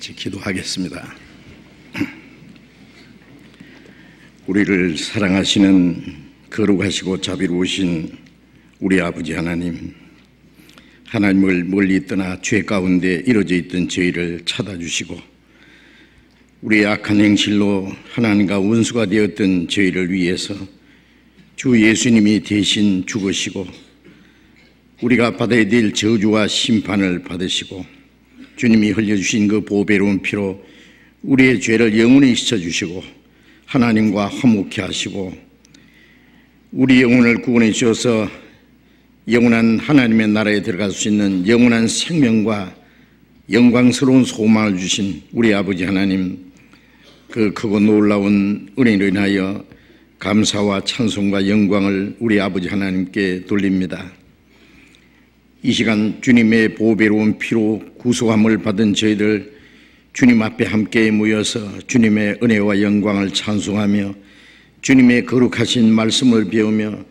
같이 기도하겠습니다. 우리를 사랑하시는 거룩하시고 자비로우신 우리 아버지 하나님, 하나님을 멀리 떠나 죄 가운데 이루어져 있던 저희를 찾아주시고 우리의 악한 행실로 하나님과 원수가 되었던 저희를 위해서 주 예수님이 대신 죽으시고 우리가 받아야 될 저주와 심판을 받으시고 주님이 흘려주신 그 보배로운 피로 우리의 죄를 영원히 씻어주시고 하나님과 화목케 하시고 우리 영혼을 구원해 주셔서 영원한 하나님의 나라에 들어갈 수 있는 영원한 생명과 영광스러운 소망을 주신 우리 아버지 하나님, 그 크고 놀라운 은혜로 인하여 감사와 찬송과 영광을 우리 아버지 하나님께 돌립니다. 이 시간 주님의 보배로운 피로 구속함을 받은 저희들 주님 앞에 함께 모여서 주님의 은혜와 영광을 찬송하며 주님의 거룩하신 말씀을 배우며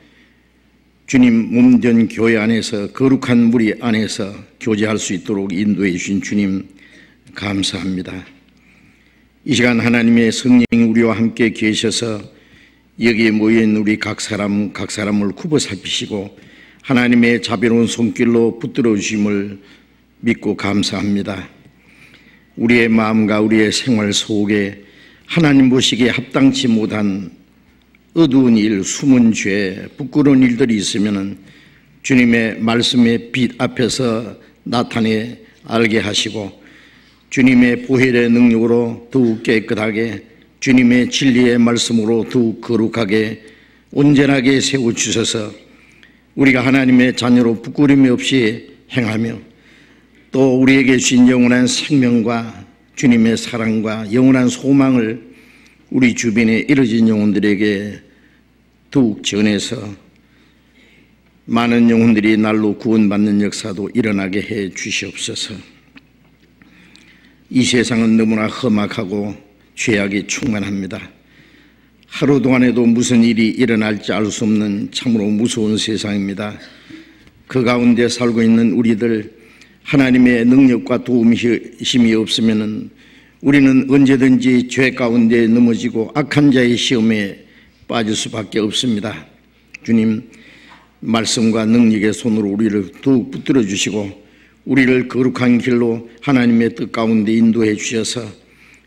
주님 몸된 교회 안에서 거룩한 무리 안에서 교제할 수 있도록 인도해 주신 주님 감사합니다. 이 시간 하나님의 성령이 우리와 함께 계셔서 여기에 모인 우리 각 사람을 굽어 살피시고 하나님의 자비로운 손길로 붙들어 주심을 믿고 감사합니다. 우리의 마음과 우리의 생활 속에 하나님 보시기에 합당치 못한 어두운 일, 숨은 죄, 부끄러운 일들이 있으면 주님의 말씀의 빛 앞에서 나타내 알게 하시고 주님의 보혈의 능력으로 더욱 깨끗하게 주님의 진리의 말씀으로 더욱 거룩하게 온전하게 세워주셔서 우리가 하나님의 자녀로 부끄러움이 없이 행하며 또 우리에게 주신 영원한 생명과 주님의 사랑과 영원한 소망을 우리 주변에 이뤄진 영혼들에게 더욱 전해서 많은 영혼들이 날로 구원받는 역사도 일어나게 해 주시옵소서. 이 세상은 너무나 험악하고 죄악이 충만합니다. 하루 동안에도 무슨 일이 일어날지 알 수 없는 참으로 무서운 세상입니다. 그 가운데 살고 있는 우리들, 하나님의 능력과 도움이 없으면 우리는 언제든지 죄 가운데 넘어지고 악한 자의 시험에 빠질 수밖에 없습니다. 주님, 말씀과 능력의 손으로 우리를 더욱 붙들어 주시고 우리를 거룩한 길로 하나님의 뜻 가운데 인도해 주셔서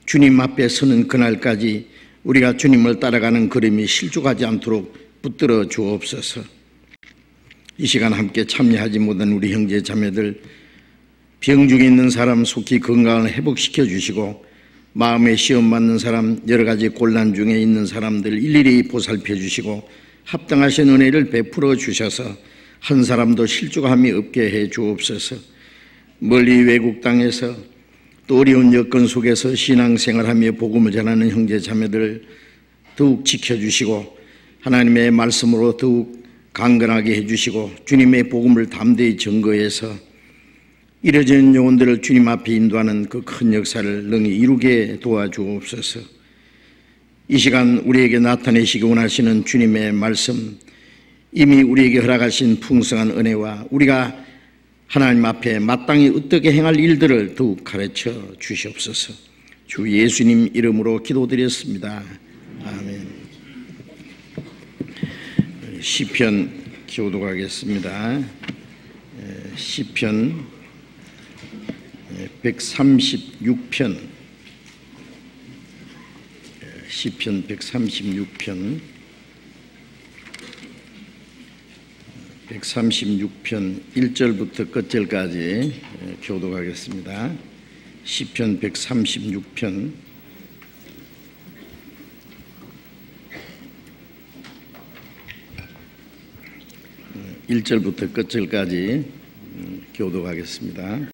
주님 앞에 서는 그날까지 우리가 주님을 따라가는 걸음이 실족하지 않도록 붙들어 주옵소서. 이 시간 함께 참여하지 못한 우리 형제 자매들, 병 중에 있는 사람 속히 건강을 회복시켜 주시고 마음에 시험 받는 사람, 여러 가지 곤란 중에 있는 사람들 일일이 보살펴 주시고 합당하신 은혜를 베풀어 주셔서 한 사람도 실족함이 없게 해 주옵소서. 멀리 외국 땅에서 또 어려운 여건 속에서 신앙생활하며 복음을 전하는 형제 자매들 더욱 지켜주시고 하나님의 말씀으로 더욱 강건하게 해주시고 주님의 복음을 담대히 증거해서 이뤄진 영혼들을 주님 앞에 인도하는 그 큰 역사를 능히 이루게 도와주옵소서. 이 시간 우리에게 나타내시기 원하시는 주님의 말씀, 이미 우리에게 허락하신 풍성한 은혜와 우리가 하나님 앞에 마땅히 어떻게 행할 일들을 더욱 가르쳐 주시옵소서. 주 예수님 이름으로 기도드렸습니다. 아멘. 시편 교독하겠습니다. 시편 136편, 시편 136편 136편 1절부터 끝절까지 교독하겠습니다. 시편 136편 1절부터 끝절까지 교독하겠습니다.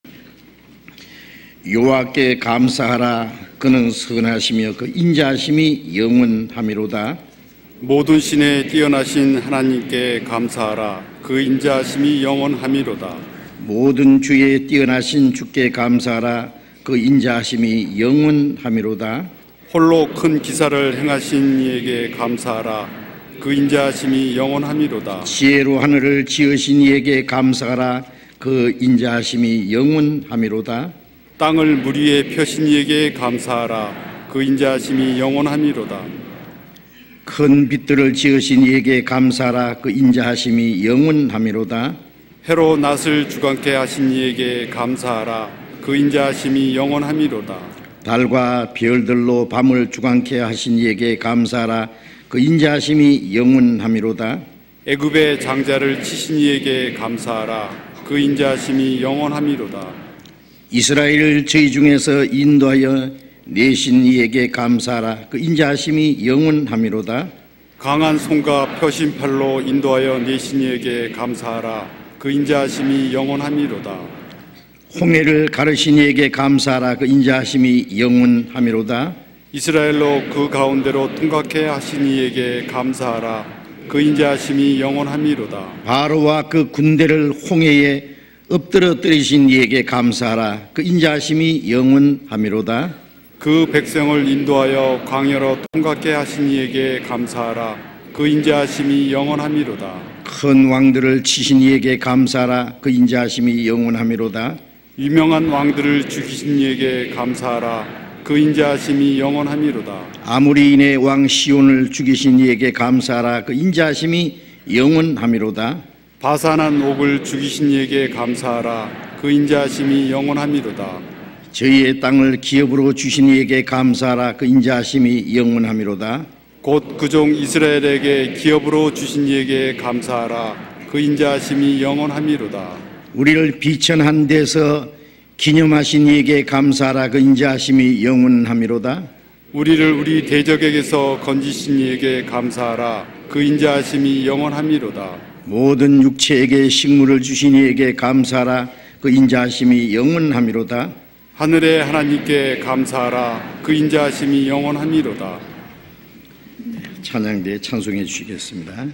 여호와께 감사하라. 그는 선하시며 그 인자하심이 영원하미로다. 모든 신에 뛰어나신 하나님께 감사하라. 그 인자하심이 영원하미로다. 모든 주에 뛰어나신 주께 감사하라. 그 인자하심이 영원하미로다. 홀로 큰 기사를 행하신 이에게 감사하라. 그 인자하심이 영원하미로다. 지혜로 하늘을 지으신 이에게 감사하라. 그 인자하심이 영원하미로다. 땅을 물 위에 펴신 이에게 감사하라. 그 인자하심이 영원함이로다. 큰 빛들을 지으신 이에게 감사하라. 그 인자하심이 영원함이로다. 해로 낫을 주관케 하신 이에게 감사하라. 그 인자하심이 영원함이로다. 달과 별들로 밤을 주관케 하신 이에게 감사하라. 그 인자하심이 영원함이로다. 애굽의 장자를 치신 이에게 감사하라. 그 인자하심이 영원함이로다. 이스라엘을 저희 중에서 인도하여 내신 이에게 감사하라. 그 인자하심이 영원함이로다. 강한 손과 펴신 팔로 인도하여 내신 이에게 감사하라. 그 인자하심이 영원함이로다. 홍해를 가르신 이에게 감사하라. 그 인자하심이 영원함이로다. 이스라엘로 그 가운데로 통각해 하신 이에게 감사하라. 그 인자하심이 영원함이로다. 바로와 그 군대를 홍해에 엎드러뜨리신 이에게 감사하라. 그 인자하심이 영원함이로다. 그 백성을 인도하여 광야로 통각해 하신 이에게 감사하라. 그 인자하심이 영원함이로다. 큰 왕들을 치신 이에게 감사하라. 그 인자하심이 영원함이로다. 유명한 왕들을 죽이신 이에게 감사하라. 그 인자하심이 영원함이로다. 아모리인의 왕 시온을 죽이신 이에게 감사하라. 그 인자하심이 영원함이로다. 바산한 옥을 죽이신 이에게 감사하라. 그 인자하심이 영원함이로다. 저희의 땅을 기업으로 주신 이에게 감사하라. 그 인자하심이 영원함이로다. 곧 그 종 이스라엘에게 기업으로 주신 이에게 감사하라. 그 인자하심이 영원함이로다. 우리를 비천한 데서 기념하신 이에게 감사하라. 그 인자하심이 영원함이로다. 우리를 우리 대적에게서 건지신 이에게 감사하라. 그 인자하심이 영원함이로다. 모든 육체에게 식물을 주신 이에게 감사하라. 그 인자하심이 영원함이로다. 하늘의 하나님께 감사하라. 그 인자하심이 영원함이로다. 찬양대에 찬송해 주시겠습니다.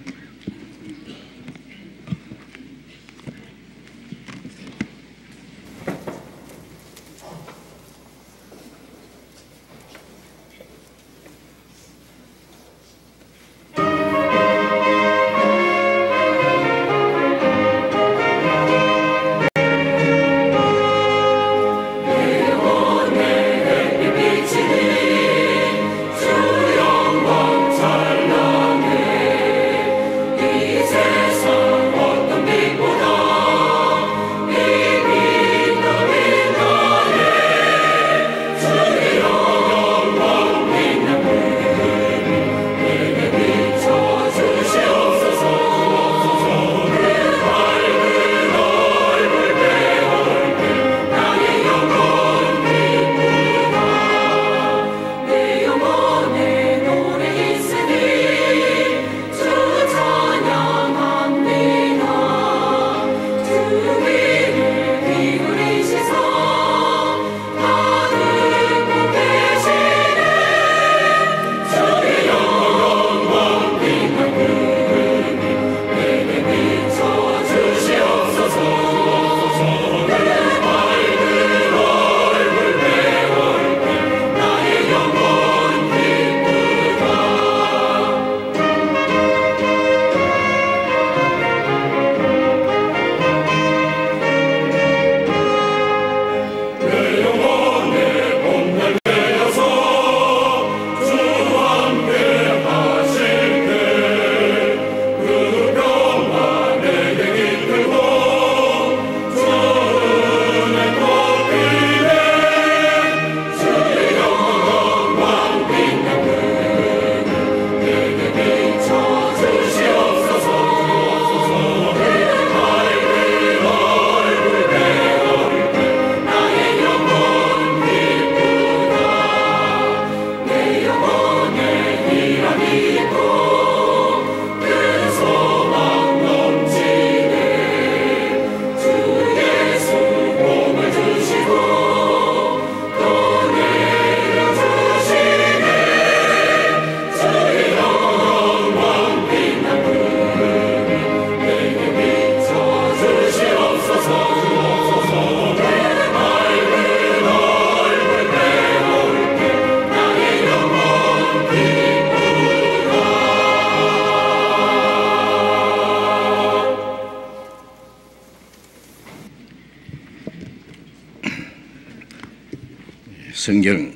성경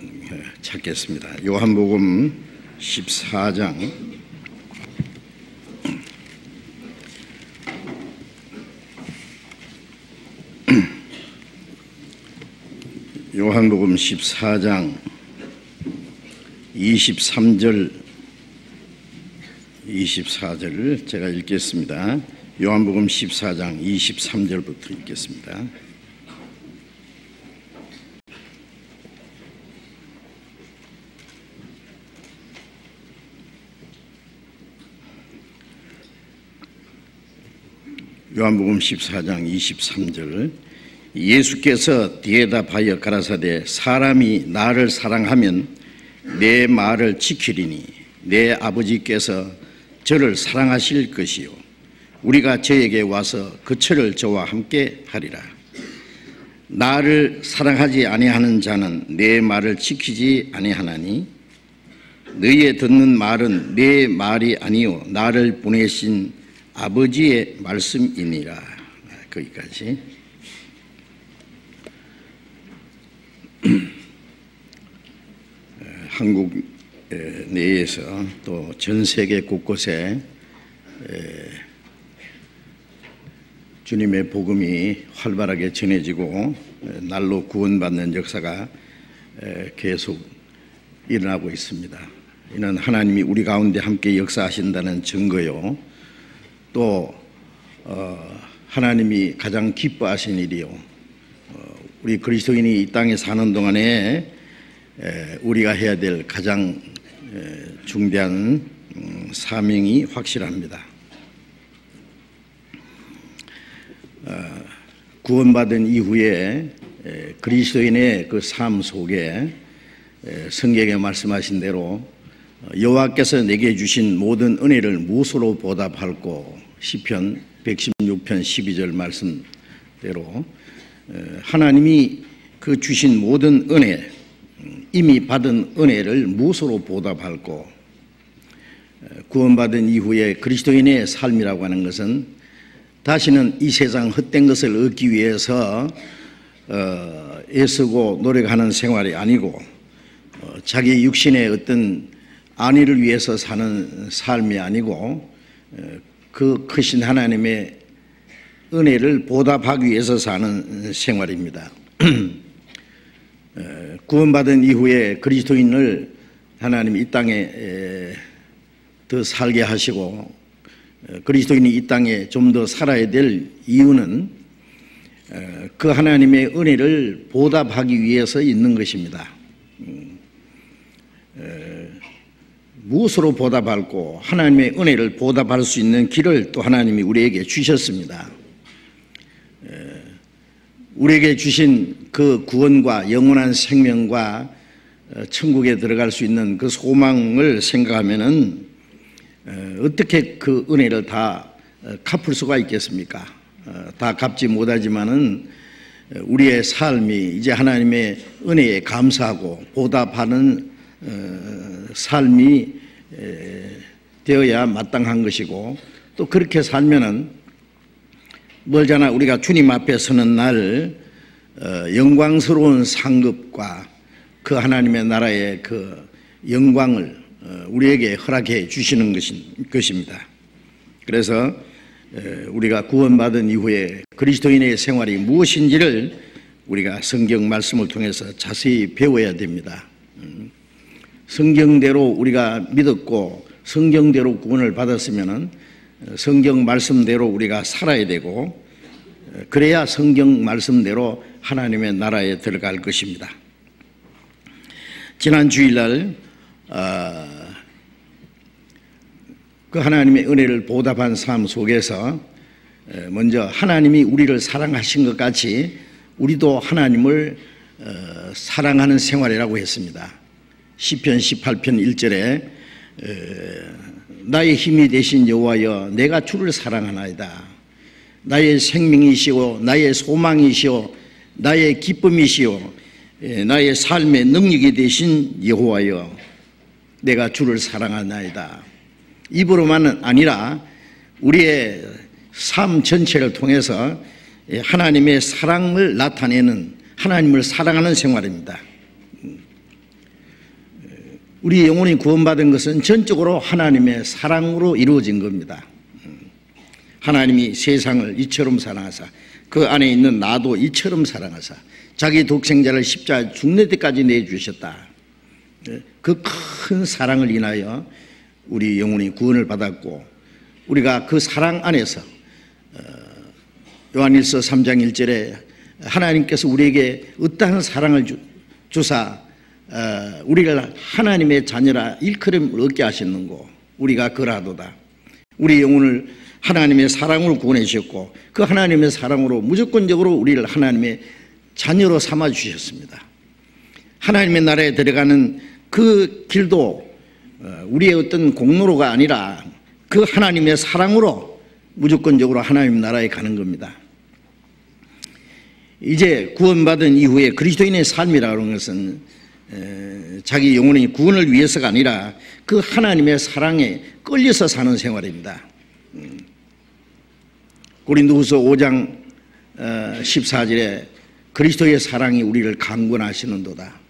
찾겠습니다. 요한복음 14장 요한복음 14장 24절을 제가 읽겠습니다. 요한복음 14장 23절부터 읽겠습니다. 요한복음 14장 23절 예수께서 대답하여 가라사대 사람이 나를 사랑하면 내 말을 지키리니 내 아버지께서 저를 사랑하실 것이요 우리가 저에게 와서 그처를 저와 함께 하리라. 나를 사랑하지 아니하는 자는 내 말을 지키지 아니하나니 너희의 듣는 말은 내 말이 아니요 나를 보내신 아버지의 말씀이니라. 거기까지. 한국 내에서 또 전 세계 곳곳에 주님의 복음이 활발하게 전해지고 날로 구원받는 역사가 계속 일어나고 있습니다. 이는 하나님이 우리 가운데 함께 역사하신다는 증거요. 또 하나님이 가장 기뻐하신 일이요. 우리 그리스도인이 이 땅에 사는 동안에 우리가 해야 될 가장 중대한 사명이 확실합니다. 구원받은 이후에 그리스도인의 그 삶 속에 성경에 말씀하신 대로 여호와께서 내게 주신 모든 은혜를 무엇으로 보답할꼬 시편 116편 12절 말씀대로 하나님이 그 주신 모든 은혜 이미 받은 은혜를 무엇으로 보답할꼬. 구원받은 이후에 그리스도인의 삶이라고 하는 것은 다시는 이 세상 헛된 것을 얻기 위해서 애쓰고 노력하는 생활이 아니고 자기 육신의 어떤 안위를 위해서 사는 삶이 아니고 그 크신 하나님의 은혜를 보답하기 위해서 사는 생활입니다. 구원받은 이후에 그리스도인을 하나님이 이 땅에 더 살게 하시고 그리스도인이 이 땅에 좀 더 살아야 될 이유는 그 하나님의 은혜를 보답하기 위해서 있는 것입니다. 무엇으로 보답할꼬? 하나님의 은혜를 보답할 수 있는 길을 또 하나님이 우리에게 주셨습니다. 우리에게 주신 그 구원과 영원한 생명과 천국에 들어갈 수 있는 그 소망을 생각하면은 어떻게 그 은혜를 다 갚을 수가 있겠습니까? 다 갚지 못하지만은 우리의 삶이 이제 하나님의 은혜에 감사하고 보답하는 삶이 되어야 마땅한 것이고 또 그렇게 살면은 멀잖아 우리가 주님 앞에 서는 날 영광스러운 상급과 그 하나님의 나라의 그 영광을 우리에게 허락해 주시는 것입니다. 그래서 우리가 구원받은 이후에 그리스도인의 생활이 무엇인지를 우리가 성경 말씀을 통해서 자세히 배워야 됩니다. 성경대로 우리가 믿었고 성경대로 구원을 받았으면은 성경 말씀대로 우리가 살아야 되고 그래야 성경 말씀대로 하나님의 나라에 들어갈 것입니다. 지난 주일날 그 하나님의 은혜를 보답한 삶 속에서 먼저 하나님이 우리를 사랑하신 것 같이 우리도 하나님을 사랑하는 생활이라고 했습니다. 시편 18편 1절에 나의 힘이 되신 여호와여 내가 주를 사랑하나이다. 나의 생명이시오 나의 소망이시오 나의 기쁨이시오 나의 삶의 능력이 되신 여호와여 내가 주를 사랑하나이다. 입으로만은 아니라 우리의 삶 전체를 통해서 하나님의 사랑을 나타내는 하나님을 사랑하는 생활입니다. 우리 영혼이 구원받은 것은 전적으로 하나님의 사랑으로 이루어진 겁니다. 하나님이 세상을 이처럼 사랑하사 그 안에 있는 나도 이처럼 사랑하사 자기 독생자를 십자가에 죽는 데까지 내주셨다. 그 큰 사랑을 인하여 우리 영혼이 구원을 받았고, 우리가 그 사랑 안에서 요한일서 3장 1절에 하나님께서 우리에게 어떠한 사랑을 주사 우리를 하나님의 자녀라 일컬음을 얻게 하셨는고 우리가 그라도다. 우리 영혼을 하나님의 사랑으로 구원해 주셨고 그 하나님의 사랑으로 무조건적으로 우리를 하나님의 자녀로 삼아 주셨습니다. 하나님의 나라에 들어가는 그 길도 우리의 어떤 공로가 아니라 그 하나님의 사랑으로 무조건적으로 하나님 나라에 가는 겁니다. 이제 구원받은 이후에 그리스도인의 삶이라고 하는 것은 자기 영혼의 구원을 위해서가 아니라 그 하나님의 사랑에 끌려서 사는 생활입니다. 고린도후서 5장 14절에 그리스도의 사랑이 우리를 강권하시는도다.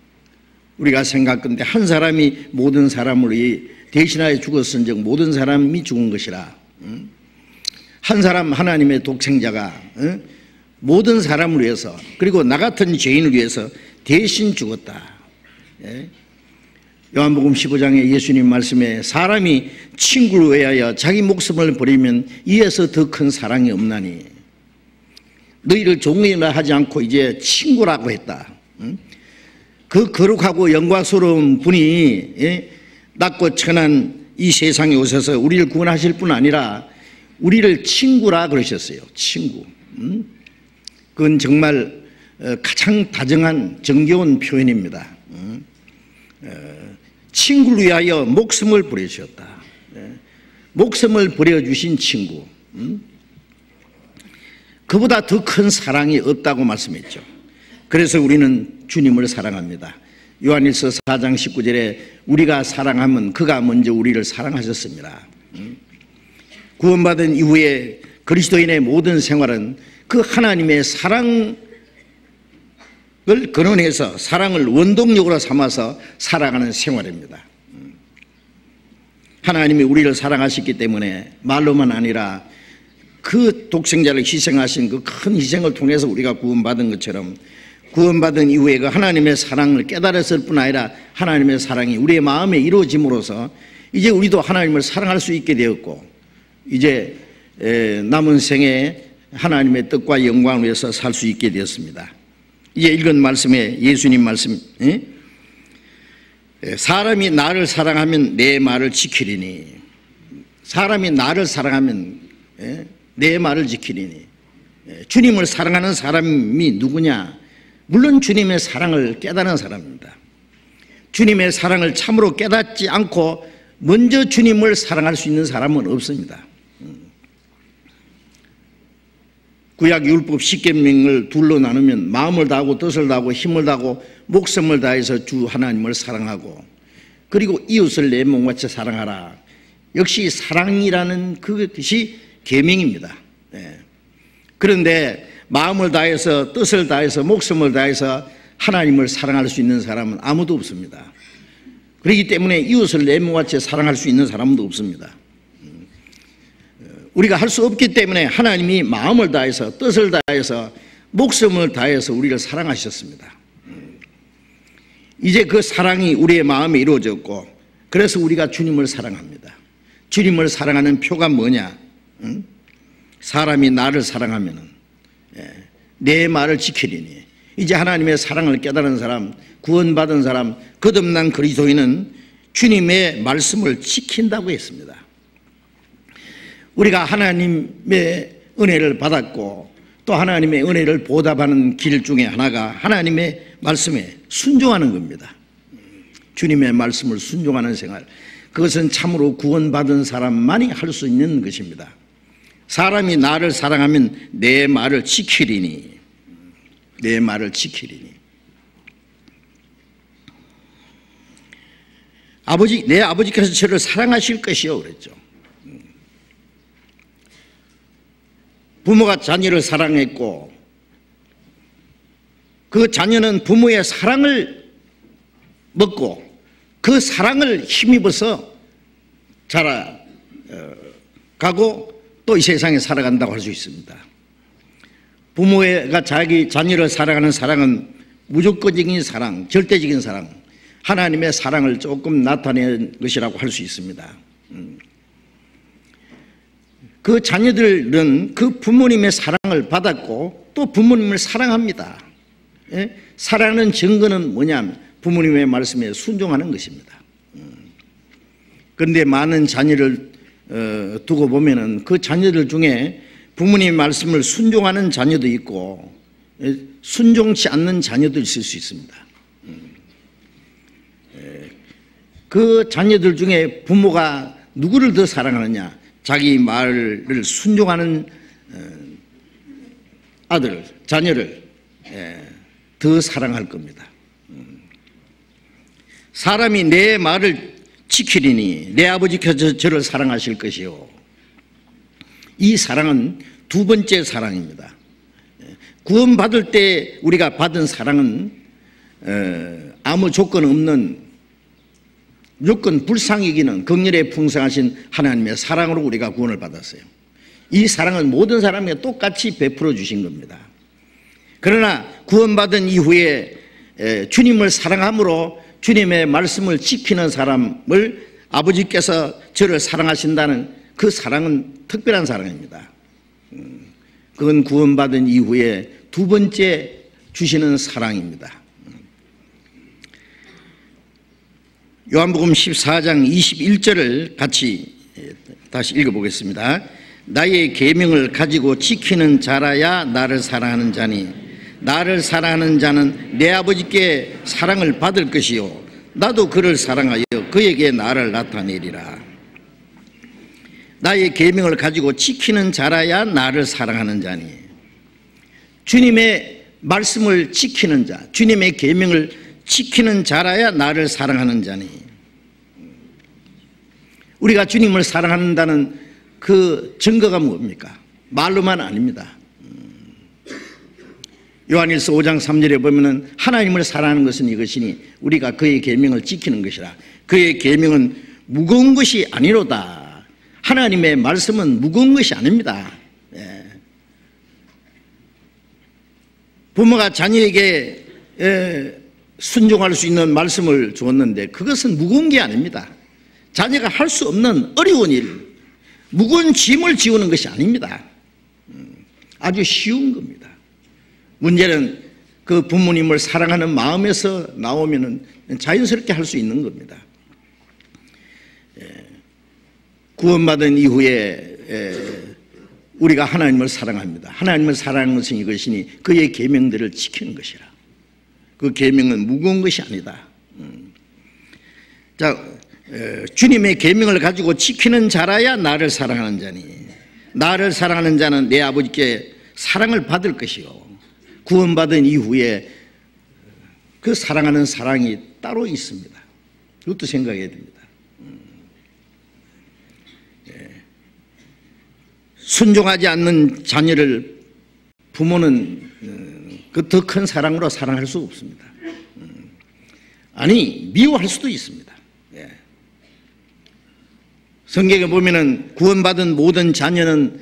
우리가 생각건대 한 사람이 모든 사람을 위해 대신하여 죽었은즉 모든 사람이 죽은 것이라. 한 사람 하나님의 독생자가 모든 사람을 위해서 그리고 나 같은 죄인을 위해서 대신 죽었다. 요한복음 15장에 예수님 말씀에 사람이 친구를 위하여 자기 목숨을 버리면 이에서 더 큰 사랑이 없나니 너희를 종이라 하지 않고 이제 친구라고 했다. 그 거룩하고 영광스러운 분이 낮고 천한 이 세상에 오셔서 우리를 구원하실 뿐 아니라 우리를 친구라 그러셨어요. 친구. 그건 정말 가장 다정한 정겨운 표현입니다. 친구를 위하여 목숨을 버려주셨다. 목숨을 버려주신 친구. 그보다 더 큰 사랑이 없다고 말씀했죠. 그래서 우리는 주님을 사랑합니다. 요한일서 4장 19절에 우리가 사랑하면 그가 먼저 우리를 사랑하셨습니다. 구원받은 이후에 그리스도인의 모든 생활은 그 하나님의 사랑을 근원해서 사랑을 원동력으로 삼아서 살아가는 생활입니다. 하나님이 우리를 사랑하셨기 때문에 말로만 아니라 그 독생자를 희생하신 그 큰 희생을 통해서 우리가 구원받은 것처럼 구원받은 이후에 그 하나님의 사랑을 깨달았을 뿐 아니라 하나님의 사랑이 우리의 마음에 이루어짐으로써 이제 우리도 하나님을 사랑할 수 있게 되었고 이제 남은 생에 하나님의 뜻과 영광을 위해서 살 수 있게 되었습니다. 이제 읽은 말씀에 예수님 말씀, 사람이 나를 사랑하면 내 말을 지키리니, 사람이 나를 사랑하면 내 말을 지키리니. 주님을 사랑하는 사람이 누구냐? 물론 주님의 사랑을 깨달은 사람입니다. 주님의 사랑을 참으로 깨닫지 않고 먼저 주님을 사랑할 수 있는 사람은 없습니다. 구약 율법 10계명을 둘로 나누면 마음을 다하고 뜻을 다하고 힘을 다하고 목숨을 다해서 주 하나님을 사랑하고 그리고 이웃을 내 몸같이 사랑하라. 역시 사랑이라는 그것이 계명입니다. 그런데 마음을 다해서 뜻을 다해서 목숨을 다해서 하나님을 사랑할 수 있는 사람은 아무도 없습니다. 그렇기 때문에 이웃을 내 몸같이 사랑할 수 있는 사람도 없습니다. 우리가 할 수 없기 때문에 하나님이 마음을 다해서 뜻을 다해서 목숨을 다해서 우리를 사랑하셨습니다. 이제 그 사랑이 우리의 마음에 이루어졌고 그래서 우리가 주님을 사랑합니다. 주님을 사랑하는 표가 뭐냐? 사람이 나를 사랑하면 내 말을 지키리니. 이제 하나님의 사랑을 깨달은 사람, 구원받은 사람, 거듭난 그리스도인은 주님의 말씀을 지킨다고 했습니다. 우리가 하나님의 은혜를 받았고 또 하나님의 은혜를 보답하는 길 중에 하나가 하나님의 말씀에 순종하는 겁니다. 주님의 말씀을 순종하는 생활, 그것은 참으로 구원받은 사람만이 할 수 있는 것입니다. 사람이 나를 사랑하면 내 말을 지키리니, 내 말을 지키리니. 내 아버지께서 저를 사랑하실 것이요 그랬죠. 부모가 자녀를 사랑했고 그 자녀는 부모의 사랑을 먹고 그 사랑을 힘입어서 자라가고 또 이 세상에 살아간다고 할 수 있습니다. 부모가 자기 자녀를 사랑하는 사랑은 무조건적인 사랑, 절대적인 사랑, 하나님의 사랑을 조금 나타낸 것이라고 할 수 있습니다. 그 자녀들은 그 부모님의 사랑을 받았고 또 부모님을 사랑합니다. 사랑하는 증거는 뭐냐면 부모님의 말씀에 순종하는 것입니다. 그런데 많은 자녀를 두고 보면은 그 자녀들 중에 부모님의 말씀을 순종하는 자녀도 있고 순종치 않는 자녀도 있을 수 있습니다. 그 자녀들 중에 부모가 누구를 더 사랑하느냐? 자기 말을 순종하는 아들, 자녀를 더 사랑할 겁니다. 사람이 내 말을 지키리니 내 아버지께서 저를 사랑하실 것이요. 이 사랑은 두 번째 사랑입니다. 구원받을 때 우리가 받은 사랑은 아무 조건 없는 무조건 불쌍히 여기는 긍휼에 풍성하신 하나님의 사랑으로 우리가 구원을 받았어요. 이 사랑은 모든 사람에게 똑같이 베풀어 주신 겁니다. 그러나 구원받은 이후에 주님을 사랑함으로 주님의 말씀을 지키는 사람을 아버지께서 저를 사랑하신다는 그 사랑은 특별한 사랑입니다. 그건 구원받은 이후에 두 번째 주시는 사랑입니다. 요한복음 14장 21절을 같이 다시 읽어보겠습니다. 나의 계명을 가지고 지키는 자라야 나를 사랑하는 자니 나를 사랑하는 자는 내 아버지께 사랑을 받을 것이요 나도 그를 사랑하여 그에게 나를 나타내리라. 나의 계명을 가지고 지키는 자라야 나를 사랑하는 자니 주님의 말씀을 지키는 자, 주님의 계명을 지키는 자라야 나를 사랑하는 자니 우리가 주님을 사랑한다는 그 증거가 뭡니까? 말로만 아닙니다. 요한일서 5장 3절에 보면은 하나님을 사랑하는 것은 이것이니 우리가 그의 계명을 지키는 것이라. 그의 계명은 무거운 것이 아니로다. 하나님의 말씀은 무거운 것이 아닙니다. 부모가 자녀에게 순종할 수 있는 말씀을 주었는데 그것은 무거운 게 아닙니다. 자녀가 할 수 없는 어려운 일, 무거운 짐을 지우는 것이 아닙니다. 아주 쉬운 겁니다. 문제는 그 부모님을 사랑하는 마음에서 나오면은 자연스럽게 할 수 있는 겁니다. 구원받은 이후에 우리가 하나님을 사랑합니다. 하나님을 사랑하는 것은 이것이니 그의 계명들을 지키는 것이라. 그 계명은 무거운 것이 아니다. 자, 주님의 계명을 가지고 지키는 자라야 나를 사랑하는 자니 나를 사랑하는 자는 내 아버지께 사랑을 받을 것이요 구원받은 이후에 그 사랑하는 사랑이 따로 있습니다. 그것도 생각해야 됩니다. 순종하지 않는 자녀를 부모는 그 더 큰 사랑으로 사랑할 수 없습니다. 아니 미워할 수도 있습니다. 성경에 보면은 구원받은 모든 자녀는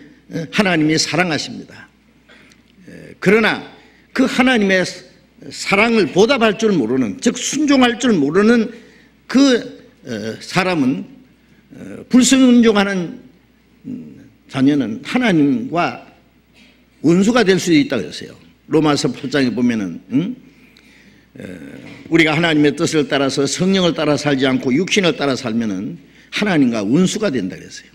하나님이 사랑하십니다. 그러나 그 하나님의 사랑을 보답할 줄 모르는, 즉 순종할 줄 모르는 그 사람은 불순종하는 자녀는 하나님과 원수가 될 수도 있다고 했어요. 로마서 8장에 보면은 우리가 하나님의 뜻을 따라서 성령을 따라 살지 않고 육신을 따라 살면은 하나님과 원수가 된다 그랬어요.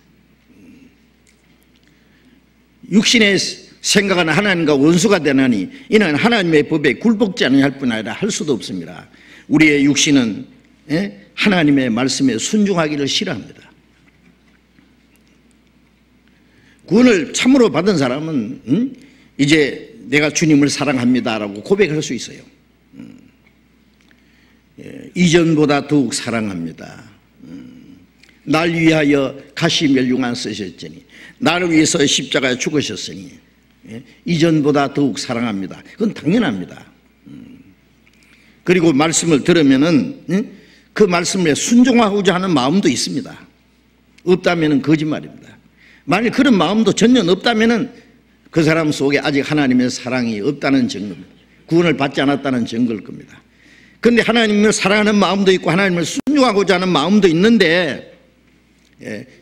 육신의 생각은 하나님과 원수가 되나니 이는 하나님의 법에 굴복지 않을 뿐 아니라 할 수도 없습니다. 우리의 육신은 하나님의 말씀에 순종하기를 싫어합니다. 구원을 참으로 받은 사람은 이제 내가 주님을 사랑합니다라고 고백할 수 있어요. 이전보다 더욱 사랑합니다. 날 위하여 가시멸류관 쓰셨으니 나를 위해서 십자가에 죽으셨으니 이전보다 더욱 사랑합니다. 그건 당연합니다. 그리고 말씀을 들으면은 그 말씀에 순종하고자 하는 마음도 있습니다. 없다면 거짓말입니다. 만일 그런 마음도 전혀 없다면 그 사람 속에 아직 하나님의 사랑이 없다는 증거입니다. 구원을 받지 않았다는 증거일 겁니다. 그런데 하나님을 사랑하는 마음도 있고 하나님을 순종하고자 하는 마음도 있는데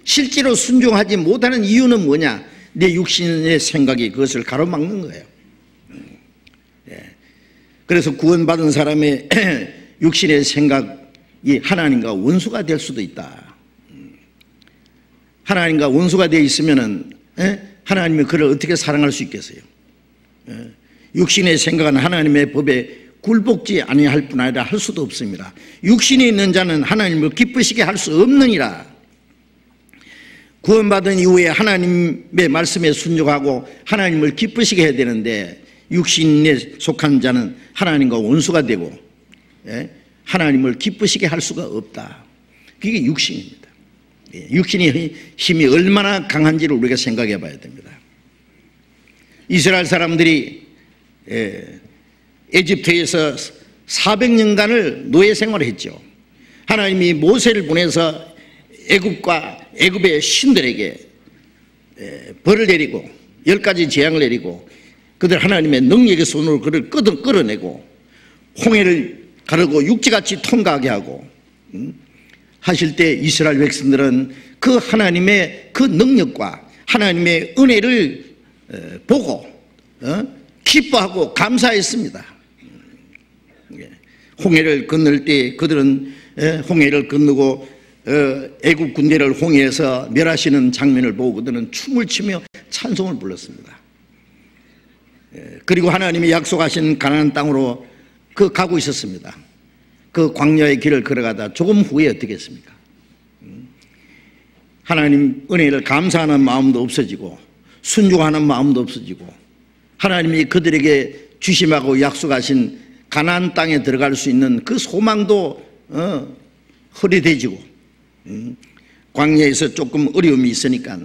실제로 순종하지 못하는 이유는 뭐냐? 내 육신의 생각이 그것을 가로막는 거예요. 그래서 구원받은 사람의 육신의 생각이 하나님과 원수가 될 수도 있다. 하나님과 원수가 되어 있으면 하나님이 그를 어떻게 사랑할 수 있겠어요? 육신의 생각은 하나님의 법에 굴복지 아니할 뿐 아니라 할 수도 없습니다. 육신이 있는 자는 하나님을 기쁘시게 할 수 없느니라. 구원받은 이후에 하나님의 말씀에 순종하고 하나님을 기쁘시게 해야 되는데 육신에 속한 자는 하나님과 원수가 되고 하나님을 기쁘시게 할 수가 없다. 그게 육신입니다. 육신의 힘이 얼마나 강한지를 우리가 생각해 봐야 됩니다. 이스라엘 사람들이 에집트에서 400년간을 노예 생활을 했죠. 하나님이 모세를 보내서 애굽의 신들에게 벌을 내리고 10가지 재앙을 내리고 그들 하나님의 능력의 손으로 그를 끌어내고 홍해를 가르고 육지같이 통과하게 하고 하실 때 이스라엘 백성들은 그 하나님의 그 능력과 하나님의 은혜를 보고 기뻐하고 감사했습니다. 홍해를 건널 때 그들은 홍해를 건너고 애국 군대를 홍해에서 멸하시는 장면을 보고 그들은 춤을 추며 찬송을 불렀습니다. 그리고 하나님이 약속하신 가나안 땅으로 가고 있었습니다. 그 광야의 길을 걸어가다 조금 후에 어떻게 했습니까? 하나님 은혜를 감사하는 마음도 없어지고 순종하는 마음도 없어지고 하나님이 그들에게 주심하고 약속하신 가나안 땅에 들어갈 수 있는 그 소망도 허리대지고 광야에서 조금 어려움이 있으니까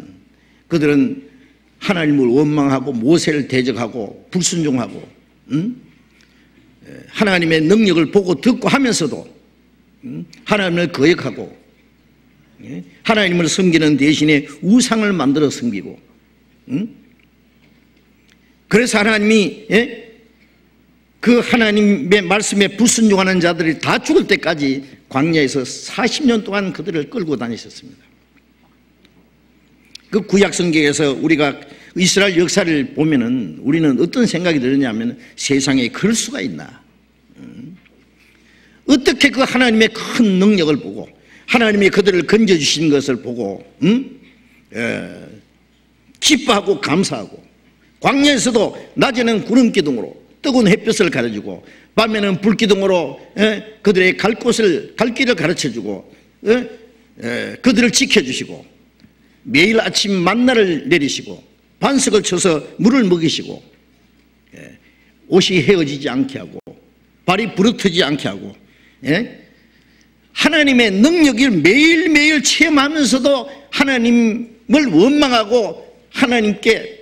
그들은 하나님을 원망하고 모세를 대적하고 불순종하고 하나님의 능력을 보고 듣고 하면서도 하나님을 거역하고 하나님을 섬기는 대신에 우상을 만들어 섬기고 그래서 하나님이 그 하나님의 말씀에 불순종하는 자들이 다 죽을 때까지 광야에서 40년 동안 그들을 끌고 다니셨습니다. 그 구약 성경에서 우리가 이스라엘 역사를 보면은 우리는 어떤 생각이 드느냐면 세상에 그럴 수가 있나? 어떻게 그 하나님의 큰 능력을 보고 하나님이 그들을 건져주신 것을 보고 기뻐하고 감사하고 광야에서도 낮에는 구름기둥으로 뜨거운 햇볕을 가려주고 밤에는 불기둥으로 그들의 갈 길을 가르쳐주고 그들을 지켜주시고 매일 아침 만나를 내리시고 반석을 쳐서 물을 먹이시고 옷이 헤어지지 않게 하고 발이 부르트지 않게 하고 하나님의 능력을 매일매일 체험하면서도 하나님을 원망하고 하나님께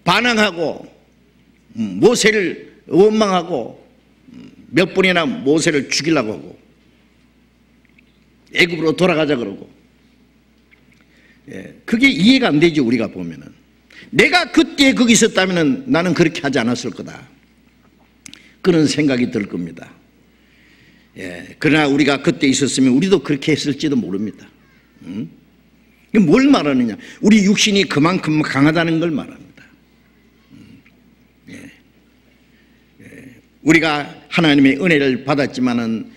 반항하고 모세를 원망하고 몇 번이나 모세를 죽이려고 하고 애굽으로 돌아가자 그러고 그게 이해가 안 되죠. 우리가 보면은 내가 그때 거기 있었다면 나는 그렇게 하지 않았을 거다 그런 생각이 들 겁니다. 그러나 우리가 그때 있었으면 우리도 그렇게 했을지도 모릅니다. 뭘 말하느냐? 우리 육신이 그만큼 강하다는 걸 말합니다. 우리가 하나님의 은혜를 받았지만은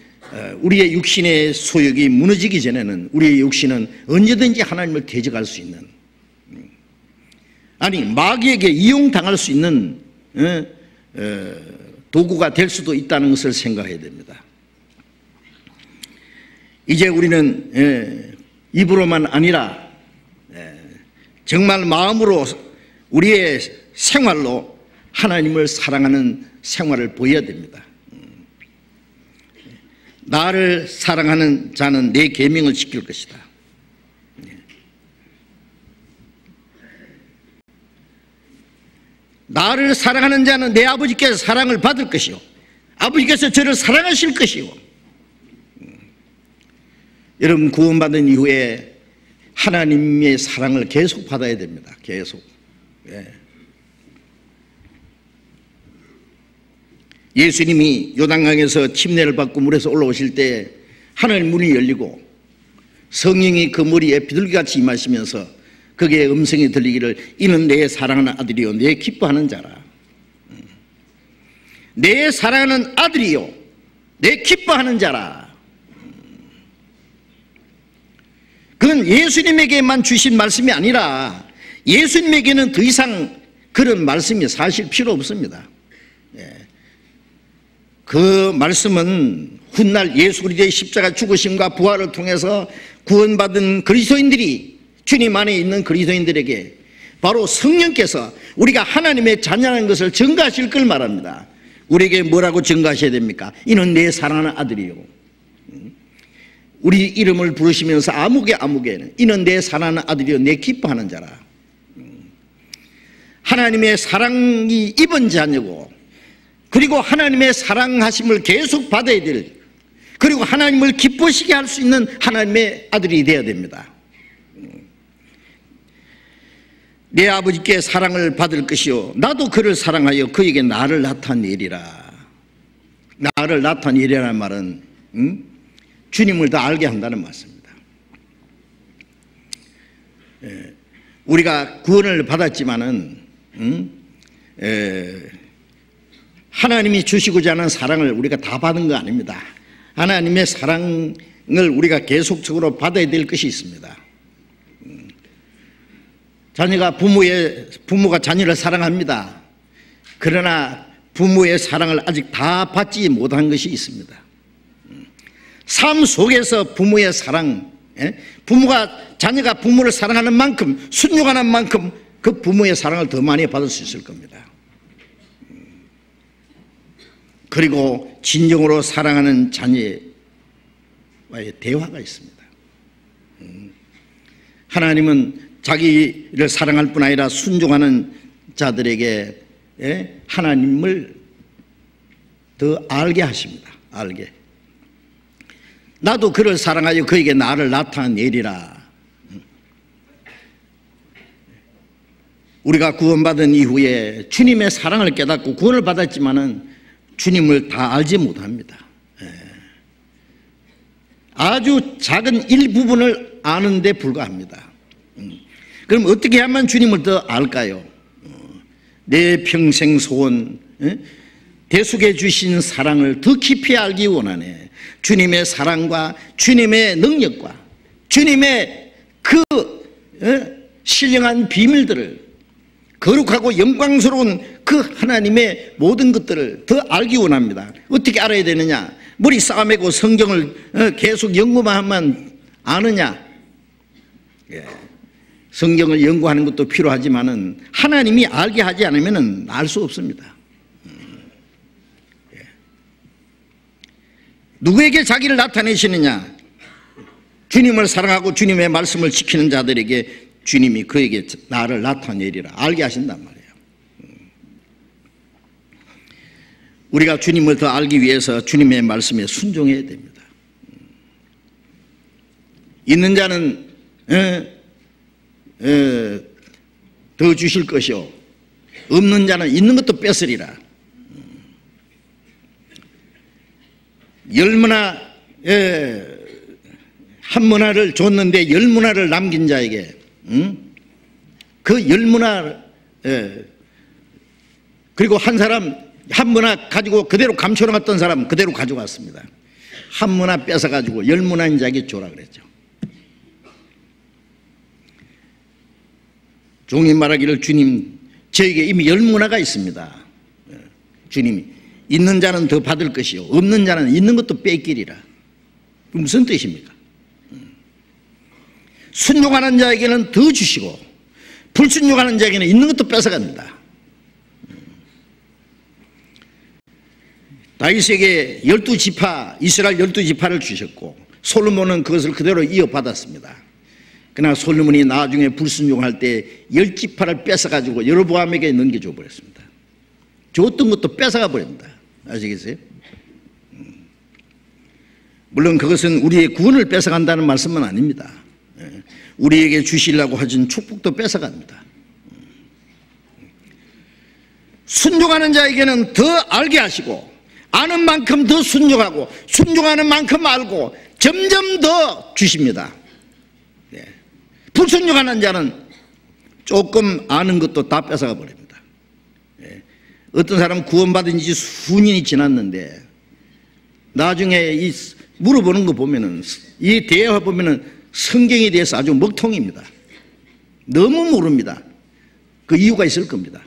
우리의 육신의 소욕이 무너지기 전에는 우리의 육신은 언제든지 하나님을 대적할 수 있는 아니 마귀에게 이용당할 수 있는 도구가 될 수도 있다는 것을 생각해야 됩니다. 이제 우리는 입으로만 아니라 정말 마음으로 우리의 생활로 하나님을 사랑하는 생활을 보여야 됩니다. 나를 사랑하는 자는 내 계명을 지킬 것이다. 나를 사랑하는 자는 내 아버지께서 사랑을 받을 것이요 아버지께서 저를 사랑하실 것이요 여러분, 구원받은 이후에 하나님의 사랑을 계속 받아야 됩니다. 계속. 예수님이 요단강에서 침례를 받고 물에서 올라오실 때 하늘 문이 열리고 성령이 그 머리에 비둘기같이 임하시면서 거기에 음성이 들리기를 이는 내 사랑하는 아들이요 내 기뻐하는 자라. 내 사랑하는 아들이요 내 기뻐하는 자라. 그건 예수님에게만 주신 말씀이 아니라 예수님에게는 더 이상 그런 말씀이 사실 필요 없습니다. 그 말씀은 훗날 예수 그리스도의 십자가 죽으심과 부활을 통해서 구원받은 그리스도인들이, 주님 안에 있는 그리스도인들에게 바로 성령께서 우리가 하나님의 자녀라는 것을 증거하실 걸 말합니다. 우리에게 뭐라고 증거하셔야 됩니까? 이는 내 사랑하는 아들이요. 우리 이름을 부르시면서 아무개는 이는 내 사랑하는 아들이요 내 기뻐하는 자라. 하나님의 사랑이 입은 자녀고, 그리고 하나님의 사랑하심을 계속 받아야 될, 그리고 하나님을 기쁘시게 할 수 있는 하나님의 아들이 되어야 됩니다. 내 아버지께 사랑을 받을 것이요 나도 그를 사랑하여 그에게 나를 나타내리라. 나를 나타내리라는 말은 주님을 더 알게 한다는 말씀입니다. 우리가 구원을 받았지만은 하나님이 주시고자 하는 사랑을 우리가 다 받은 거 아닙니다. 하나님의 사랑을 우리가 계속적으로 받아야 될 것이 있습니다. 부모가 자녀를 사랑합니다. 그러나 부모의 사랑을 아직 다 받지 못한 것이 있습니다. 삶 속에서 부모의 사랑, 자녀가 부모를 사랑하는 만큼, 순종하는 만큼 그 부모의 사랑을 더 많이 받을 수 있을 겁니다. 그리고 진정으로 사랑하는 자녀와의 대화가 있습니다. 하나님은 자기를 사랑할 뿐 아니라 순종하는 자들에게 하나님을 더 알게 하십니다. 알게. 나도 그를 사랑하여 그에게 나를 나타내리라. 우리가 구원받은 이후에 주님의 사랑을 깨닫고 구원을 받았지만은 주님을 다 알지 못합니다. 아주 작은 일부분을 아는 데 불과합니다. 그럼 어떻게 하면 주님을 더 알까요? 내 평생 소원, 대속해 주신 사랑을 더 깊이 알기 원하네. 주님의 사랑과 주님의 능력과 주님의 그 신령한 비밀들을, 거룩하고 영광스러운 그 하나님의 모든 것들을 더 알기 원합니다. 어떻게 알아야 되느냐? 머리 싸매고 성경을 계속 연구만 하면 아느냐? 성경을 연구하는 것도 필요하지만은 하나님이 알게 하지 않으면 알 수 없습니다. 누구에게 자기를 나타내시느냐? 주님을 사랑하고 주님의 말씀을 지키는 자들에게 주님이 그에게 나를 나타내리라 알게 하신단 말이에요. 우리가 주님을 더 알기 위해서 주님의 말씀에 순종해야 됩니다. 있는 자는 더 주실 것이요 없는 자는 있는 것도 뺏으리라. 열문화 한 문화를 줬는데 열 문화를 남긴 자에게 그 열문화 그리고 한 사람 한 문화 가지고 그대로 감춰놓았던 사람 그대로 가져갔습니다. 한 문화 뺏어가지고 열 문화인 자에게 줘라 그랬죠. 종이 말하기를 주님 저에게 이미 열 문화가 있습니다. 주님이 있는 자는 더 받을 것이요 없는 자는 있는 것도 뺏기리라. 무슨 뜻입니까? 순종하는 자에게는 더 주시고 불순종하는 자에게는 있는 것도 뺏어갑니다. 다윗에게 12지파 이스라엘 12지파를 주셨고 솔로몬은 그것을 그대로 이어받았습니다. 그러나 솔로몬이 나중에 불순종할 때 10지파를 뺏어가지고 여로보암에게 넘겨줘 버렸습니다. 줬던 것도 뺏어가 버립니다. 아시겠어요? 물론 그것은 우리의 구원을 뺏어간다는 말씀은 아닙니다. 우리에게 주시려고 하신 축복도 뺏어갑니다. 순종하는 자에게는 더 알게 하시고 아는 만큼 더 순종하고 순종하는 만큼 알고 점점 더 주십니다. 불순종하는 자는 조금 아는 것도 다 뺏어가 버립니다. 어떤 사람은 구원받은 지 수년이 지났는데 나중에 이 물어보는 거 보면은, 이 대화 보면은 성경에 대해서 아주 먹통입니다. 너무 모릅니다. 그 이유가 있을 겁니다.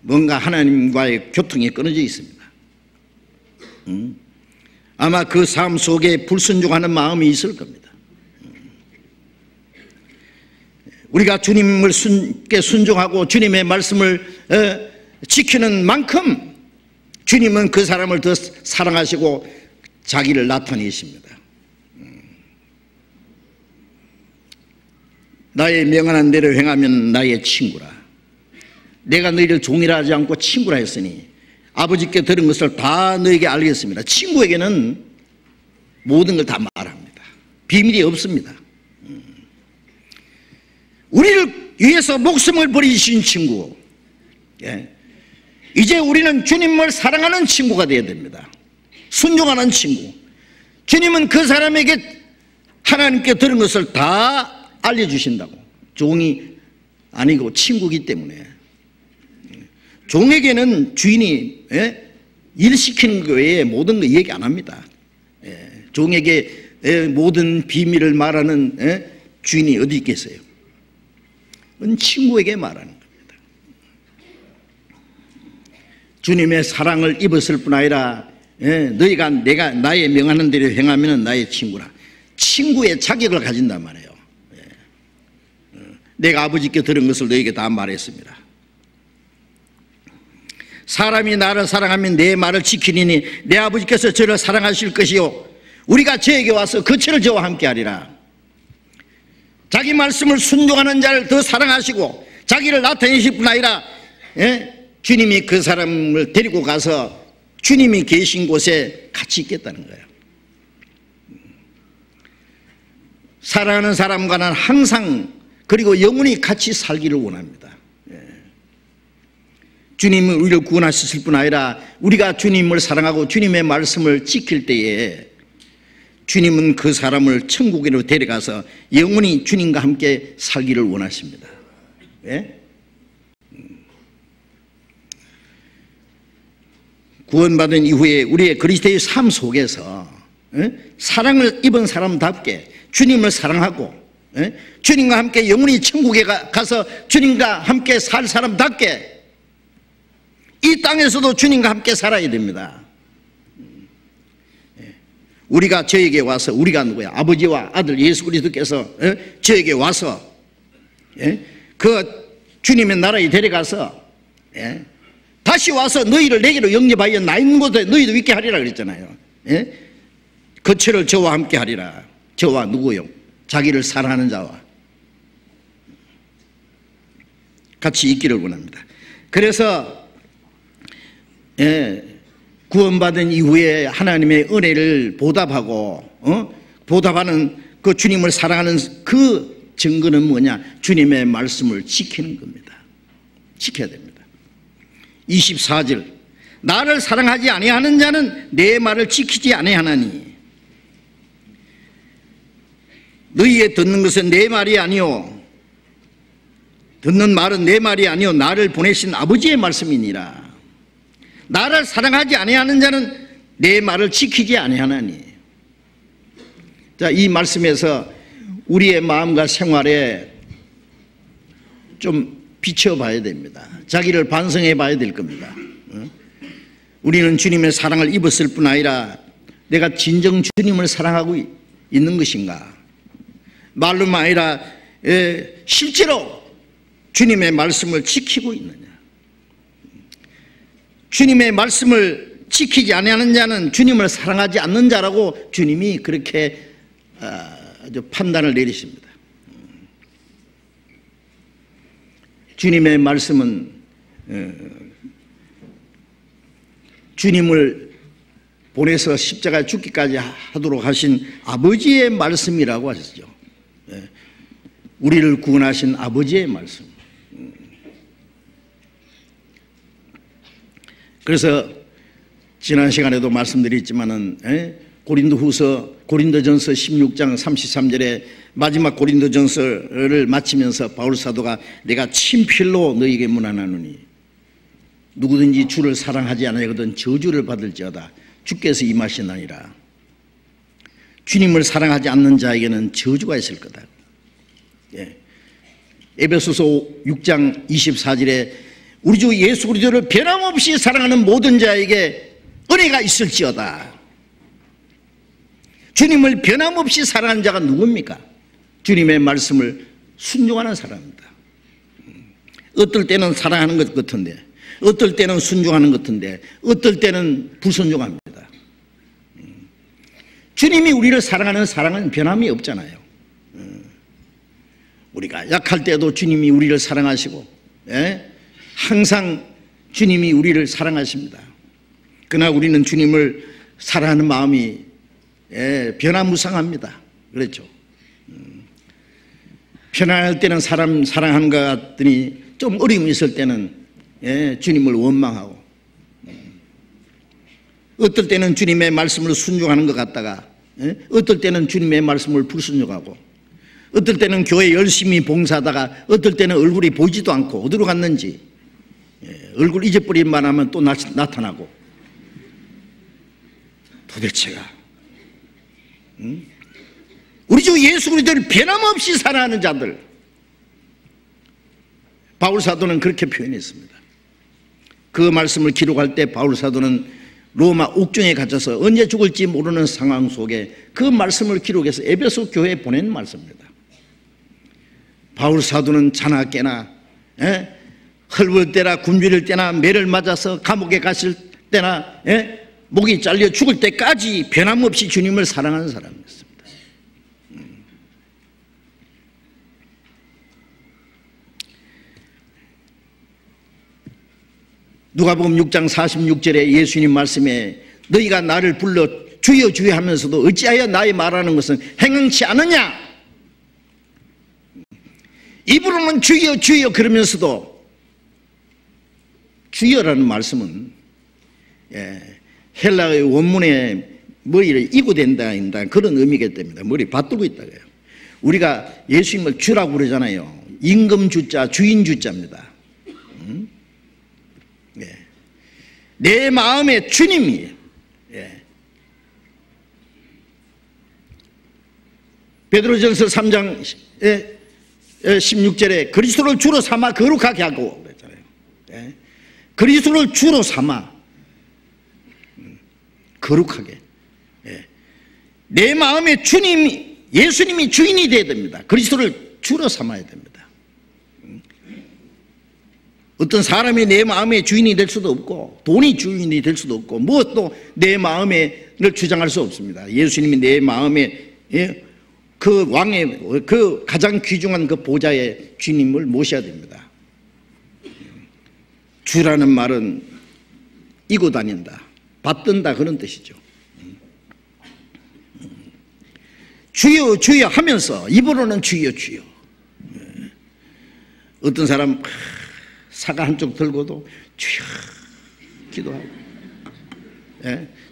뭔가 하나님과의 교통이 끊어져 있습니다. 아마 그 삶 속에 불순종하는 마음이 있을 겁니다. 우리가 주님께 순종하고 주님의 말씀을 지키는 만큼 주님은 그 사람을 더 사랑하시고 자기를 나타내십니다. 나의 명하는 대로 행하면 나의 친구라. 내가 너희를 종이라 하지 않고 친구라 했으니 아버지께 들은 것을 다 너에게 알겠습니다. 친구에게는 모든 걸 다 말합니다. 비밀이 없습니다. 우리를 위해서 목숨을 버리신 친구, 이제 우리는 주님을 사랑하는 친구가 되어야 됩니다. 순종하는 친구. 주님은 그 사람에게 하나님께 들은 것을 다 알려주신다고. 종이 아니고 친구이기 때문에. 종에게는 주인이 일 시키는 것 외에 모든 거 얘기 안 합니다. 종에게 모든 비밀을 말하는 주인이 어디 있겠어요? 그건 친구에게 말하는 겁니다. 주님의 사랑을 입었을 뿐 아니라 너희가 내가 나의 명하는 대로 행하면 나의 친구라. 친구의 자격을 가진단 말이에요. 내가 아버지께 들은 것을 너희에게 다 말했습니다. 사람이 나를 사랑하면 내 말을 지키리니 내 아버지께서 저를 사랑하실 것이요 우리가 저에게 와서 거처를 저와 함께 하리라. 자기 말씀을 순종하는 자를 더 사랑하시고 자기를 나타내실 뿐 아니라 주님이 그 사람을 데리고 가서 주님이 계신 곳에 같이 있겠다는 거예요. 사랑하는 사람과는 항상 그리고 영원히 같이 살기를 원합니다. 주님은 우리를 구원하셨을 뿐 아니라 우리가 주님을 사랑하고 주님의 말씀을 지킬 때에 주님은 그 사람을 천국으로 데려가서 영원히 주님과 함께 살기를 원하십니다. 구원받은 이후에 우리의 그리스도의 삶 속에서 사랑을 입은 사람답게 주님을 사랑하고 주님과 함께 영원히 천국에 가서 주님과 함께 살 사람답게 이 땅에서도 주님과 함께 살아야 됩니다. 우리가 저에게 와서, 우리가 누구야? 아버지와 아들 예수 그리스도께서 저에게 와서 그 주님의 나라에 데려가서 다시 와서 너희를 내게로 영접하여 나 있는 곳에 너희도 있게 하리라 그랬잖아요. 거처를 저와 함께 하리라. 저와 누구요? 자기를 사랑하는 자와 같이 있기를 원합니다. 그래서 구원받은 이후에 하나님의 은혜를 보답하고 보답하는 그 주님을 사랑하는 그 증거는 뭐냐? 주님의 말씀을 지키는 겁니다. 지켜야 됩니다. 24절 나를 사랑하지 아니하는 자는 내 말을 지키지 아니하나니 너희의 듣는 것은 내 말이 아니요 듣는 말은 내 말이 아니요 나를 보내신 아버지의 말씀이니라. 나를 사랑하지 아니하는 자는 내 말을 지키지 아니하나니. 자, 이 말씀에서 우리의 마음과 생활에 좀 비춰봐야 됩니다. 자기를 반성해 봐야 될 겁니다. 우리는 주님의 사랑을 입었을 뿐 아니라 내가 진정 주님을 사랑하고 있는 것인가? 말로만 아니라 실제로 주님의 말씀을 지키고 있느냐? 주님의 말씀을 지키지 아니하는 자는 주님을 사랑하지 않는 자라고 주님이 그렇게 아주 판단을 내리십니다. 주님의 말씀은 주님을 보내서 십자가에 죽기까지 하도록 하신 아버지의 말씀이라고 하셨죠. 우리를 구원하신 아버지의 말씀. 그래서 지난 시간에도 말씀드렸지만은 고린도전서 16장 33절에 마지막 고린도전서를 마치면서 바울 사도가 내가 친필로 너희에게 문안하노니 누구든지 주를 사랑하지 아니하거든 저주를 받을지어다. 주께서 임하시나니라. 주님을 사랑하지 않는 자에게는 저주가 있을 거다. 에베소서 6장 24절에 우리 주 예수 그리스도를 변함없이 사랑하는 모든 자에게 은혜가 있을지어다. 주님을 변함없이 사랑하는 자가 누굽니까? 주님의 말씀을 순종하는 사람입니다. 어떨 때는 사랑하는 것 같은데, 어떨 때는 순종하는 것 같은데, 어떨 때는 불순종합니다. 주님이 우리를 사랑하는 사랑은 변함이 없잖아요. 우리가 약할 때도 주님이 우리를 사랑하시고, 항상 주님이 우리를 사랑하십니다. 그러나 우리는 주님을 사랑하는 마음이 변화무쌍합니다. 그렇죠. 편안할 때는 사람 사랑하는 것 같더니 좀 어려움이 있을 때는 주님을 원망하고, 어떨 때는 주님의 말씀을 순종하는 것 같다가 어떨 때는 주님의 말씀을 불순종하고, 어떨 때는 교회 열심히 봉사하다가 어떨 때는 얼굴이 보이지도 않고 어디로 갔는지 얼굴 잊어버릴만 하면 또 나타나고, 도대체가 우리 주 예수 그리스도를 변함없이 사랑하는 자들, 바울 사도는 그렇게 표현했습니다. 그 말씀을 기록할 때 바울 사도는 로마 옥중에 갇혀서 언제 죽을지 모르는 상황 속에 그 말씀을 기록해서 에베소 교회에 보낸 말씀입니다. 바울 사도는 자나 깨나 헐벗을 때나 굶주릴 때나 매를 맞아서 감옥에 갔을 때나 목이 잘려 죽을 때까지 변함없이 주님을 사랑하는 사람이었습니다. 누가복음 6장 46절에 예수님 말씀에 너희가 나를 불러 주여 주여 하면서도 어찌하여 나의 말하는 것은 행함치 않느냐. 입으로는 주여 주여 그러면서도 주여라는 말씀은 헬라의 원문에 머리를 이고된다 그런 의미가 됩니다. 머리 받들고 있다고요. 우리가 예수님을 주라고 그러잖아요. 임금 주자, 주인 주자입니다. 내 마음의 주님이에요. 베드로전서 3장 16절에 그리스도를 주로 삼아 거룩하게 하고 그랬잖아요. 그리스도를 주로 삼아 거룩하게. 내 마음의 주님, 예수님이 주인이 되어야 됩니다. 그리스도를 주로 삼아야 됩니다. 어떤 사람이 내 마음의 주인이 될 수도 없고, 돈이 주인이 될 수도 없고, 무엇도 내 마음을 주장할 수 없습니다. 예수님이 내 마음에 그 왕의 그 가장 귀중한 그 보좌의 주님을 모셔야 됩니다. 주라는 말은 이고 다닌다, 받든다 그런 뜻이죠. 주여 주여 하면서 입으로는 주여 주여. 어떤 사람 사과 한쪽 들고도 주여 기도하고,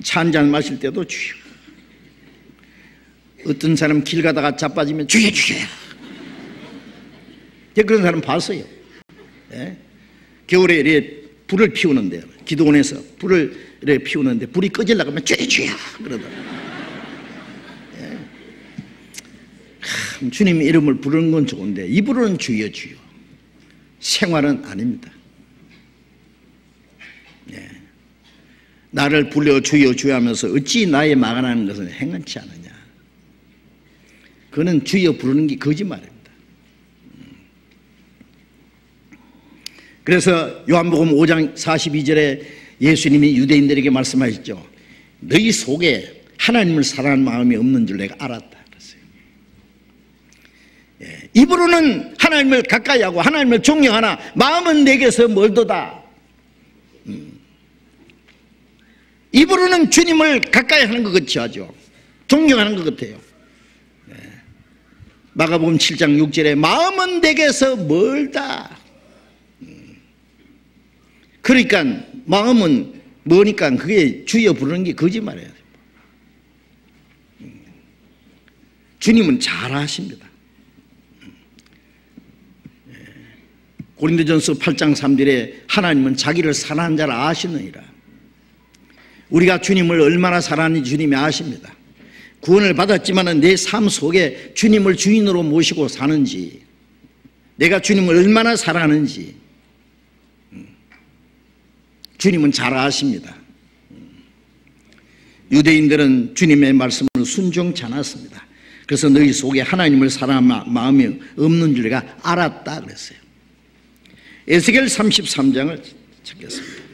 차 한잔 마실 때도 주여. 어떤 사람 길 가다가 자빠지면 주여 주여. 그런 사람 봤어요. 겨울에 이렇게 불을 피우는데, 기도원에서 불을 이렇게 피우는데 불이 꺼지려고 하면 주여 주여 그러더라고요. 주님 이름을 부르는 건 좋은데 입으로는 주여 주여. 생활은 아닙니다. 나를 불러 주여 주여 하면서 어찌 나의 망하는 것은 행한치 않으냐. 그는 주여 부르는 게 거짓말입니다. 그래서 요한복음 5장 42절에 예수님이 유대인들에게 말씀하셨죠. 너희 속에 하나님을 사랑하는 마음이 없는 줄 내가 알았다. 입으로는 하나님을 가까이 하고 하나님을 존경하나 마음은 내게서 멀도다. 입으로는 주님을 가까이 하는 것 같이 하죠. 존경하는 것 같아요. 마가복음 7장 6절에 마음은 내게서 멀다. 그러니까 마음은 뭐니까 그게 주여 부르는 게 거짓말이에요. 주님은 잘 아십니다. 고린도전서 8장 3절에 하나님은 자기를 사랑하는 자를 아시느니라. 우리가 주님을 얼마나 사랑하는지 주님이 아십니다. 구원을 받았지만 내 삶 속에 주님을 주인으로 모시고 사는지, 내가 주님을 얼마나 사랑하는지 주님은 잘 아십니다. 유대인들은 주님의 말씀을 순종치 않았습니다. 그래서 너희 속에 하나님을 사랑하는 마음이 없는 줄 내가 알았다 그랬어요. 에스겔 33장을 찾겠습니다.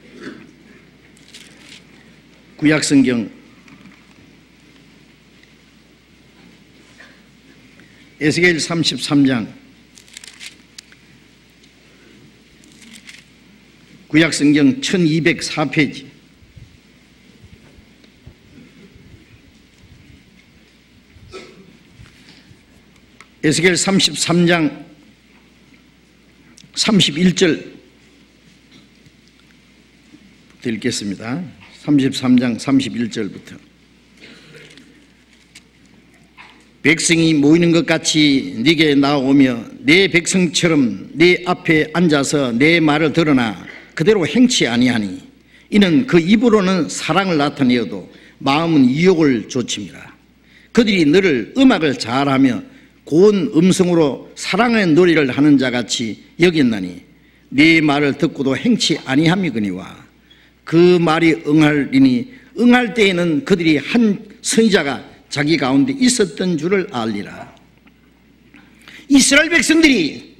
구약성경 에스겔 33장 구약성경 1204페이지 에스겔 33장 31절 읽겠습니다. 33장 31절부터 백성이 모이는 것 같이 네게 나오며 내 백성처럼 네 앞에 앉아서 내 말을 들으나 그대로 행치 아니하니 이는 그 입으로는 사랑을 나타내어도 마음은 유혹을 좇음이라. 그들이 너를 음악을 잘하며 고운 음성으로 사랑의 노래를 하는 자같이 여겼나니 네 말을 듣고도 행치 아니함이거니와 그 말이 응하리니 응할 때에는 그들이 한 선지자가 자기 가운데 있었던 줄을 알리라. 이스라엘 백성들이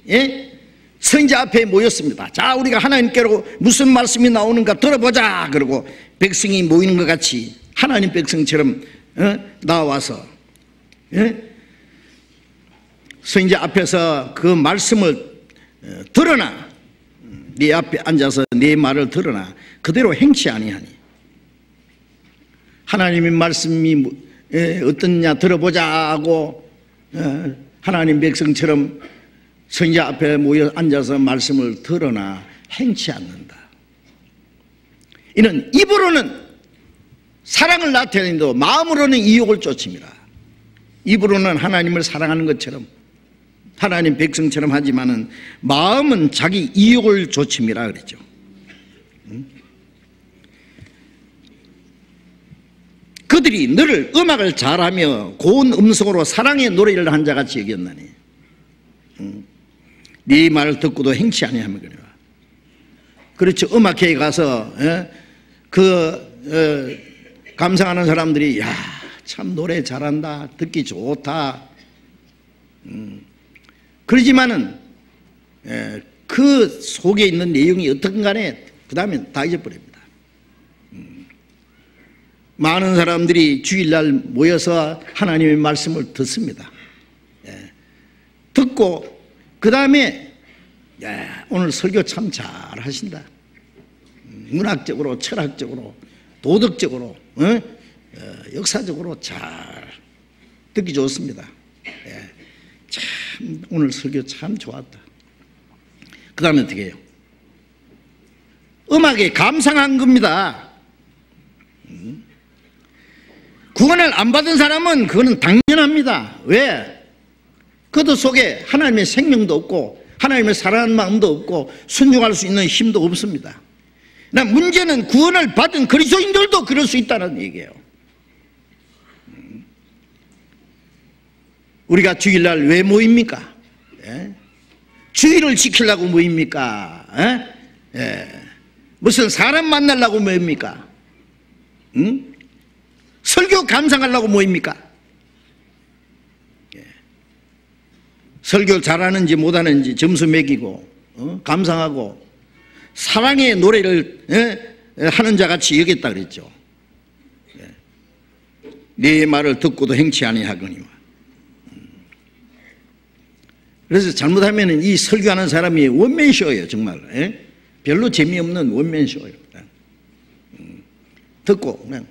선지자 앞에 모였습니다. 자, 우리가 하나님께로 무슨 말씀이 나오는가 들어보자. 그러고 백성이 모이는 것 같이 하나님 백성처럼 나와서 선지자 앞에서 그 말씀을 들으나 네 앞에 앉아서 네 말을 들으나 그대로 행치 아니하니 하나님의 말씀이 어떻냐 들어보자 하고 하나님 백성처럼 선지자 앞에 모여 앉아서 말씀을 들으나 행치 않는다. 이는 입으로는 사랑을 나타내도 마음으로는 이욕을 쫓습니다. 입으로는 하나님을 사랑하는 것처럼 하나님 백성처럼 하지만은 마음은 자기 이욕을 좇음이라 그랬죠. 그들이 너를 음악을 잘하며 고운 음성으로 사랑의 노래를 한 자같이 여겼나니 네 말을 듣고도 행치 아니하면 그렇죠. 음악회에 가서 감상하는 사람들이 야, 참 노래 잘한다, 듣기 좋다 그러지만은 그 속에 있는 내용이 어떻든 간에 그 다음에 다 잊어버립니다. 많은 사람들이 주일날 모여서 하나님의 말씀을 듣습니다. 듣고 그 다음에 오늘 설교 참 잘하신다. 문학적으로, 철학적으로, 도덕적으로, 역사적으로 잘 듣기 좋습니다. 참 오늘 설교 참 좋았다. 그 다음에 어떻게 해요? 음악에 감상한 겁니다. 구원을 안 받은 사람은 그거는 당연합니다. 왜? 그들 속에 하나님의 생명도 없고 하나님을 사랑하는 마음도 없고 순종할 수 있는 힘도 없습니다. 문제는 구원을 받은 그리스도인들도 그럴 수 있다는 얘기예요. 우리가 주일날 왜 모입니까? 주일을 지키려고 모입니까? 무슨 사람 만나려고 모입니까? 설교 감상하려고 모입니까? 설교 잘하는지 못하는지 점수 매기고 감상하고 사랑의 노래를 하는 자같이 여겼다 그랬죠. 네 말을 듣고도 행치 아니하거니와. 그래서 잘못하면 이 설교하는 사람이 원맨쇼예요. 정말 별로 재미없는 원맨쇼예요. 듣고 그냥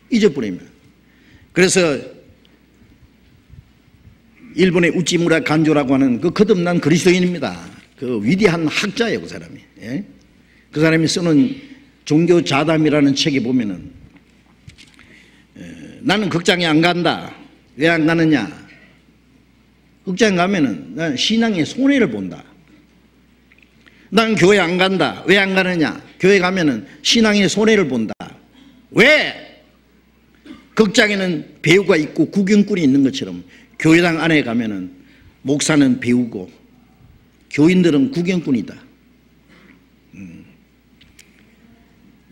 잊어버리면. 그래서 일본의 우찌무라 간조라고 하는 그 거듭난 그리스도인입니다. 그 위대한 학자예요, 그 사람이. 예? 그 사람이 쓰는 종교 자담이라는 책에 보면은 나는 극장에 안 간다. 왜 안 가느냐? 극장에 가면은 난 신앙의 손해를 본다. 난 교회 안 간다. 왜 안 가느냐? 교회 가면은 신앙의 손해를 본다. 왜? 극장에는 배우가 있고 구경꾼이 있는 것처럼 교회당 안에 가면은 목사는 배우고 교인들은 구경꾼이다.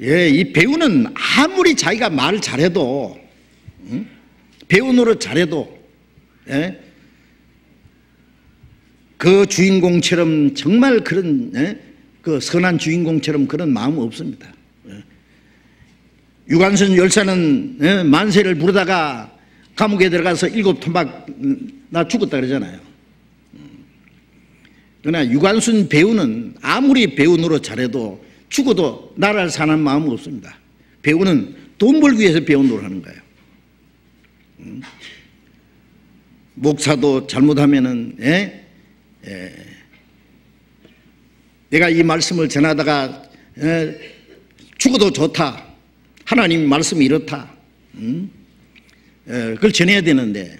예, 이 배우는 아무리 자기가 말을 잘해도, 배우 노릇 잘해도, 예? 그 주인공처럼 정말 그런, 예? 그 선한 주인공처럼 그런 마음은 없습니다. 예? 유관순 열사는, 예? 만세를 부르다가 감옥에 들어가서 7토막 나 죽었다 그러잖아요. 그러나 유관순 배우는 아무리 배우 노릇 잘해도 죽어도 나라를 사는 마음은 없습니다. 배우는 돈 벌기 위해서 배우 노릇 하는 거예요. 목사도 잘못하면은, 예? 예. 내가 이 말씀을 전하다가, 예? 죽어도 좋다. 하나님 말씀이 이렇다. 예, 그걸 전해야 되는데,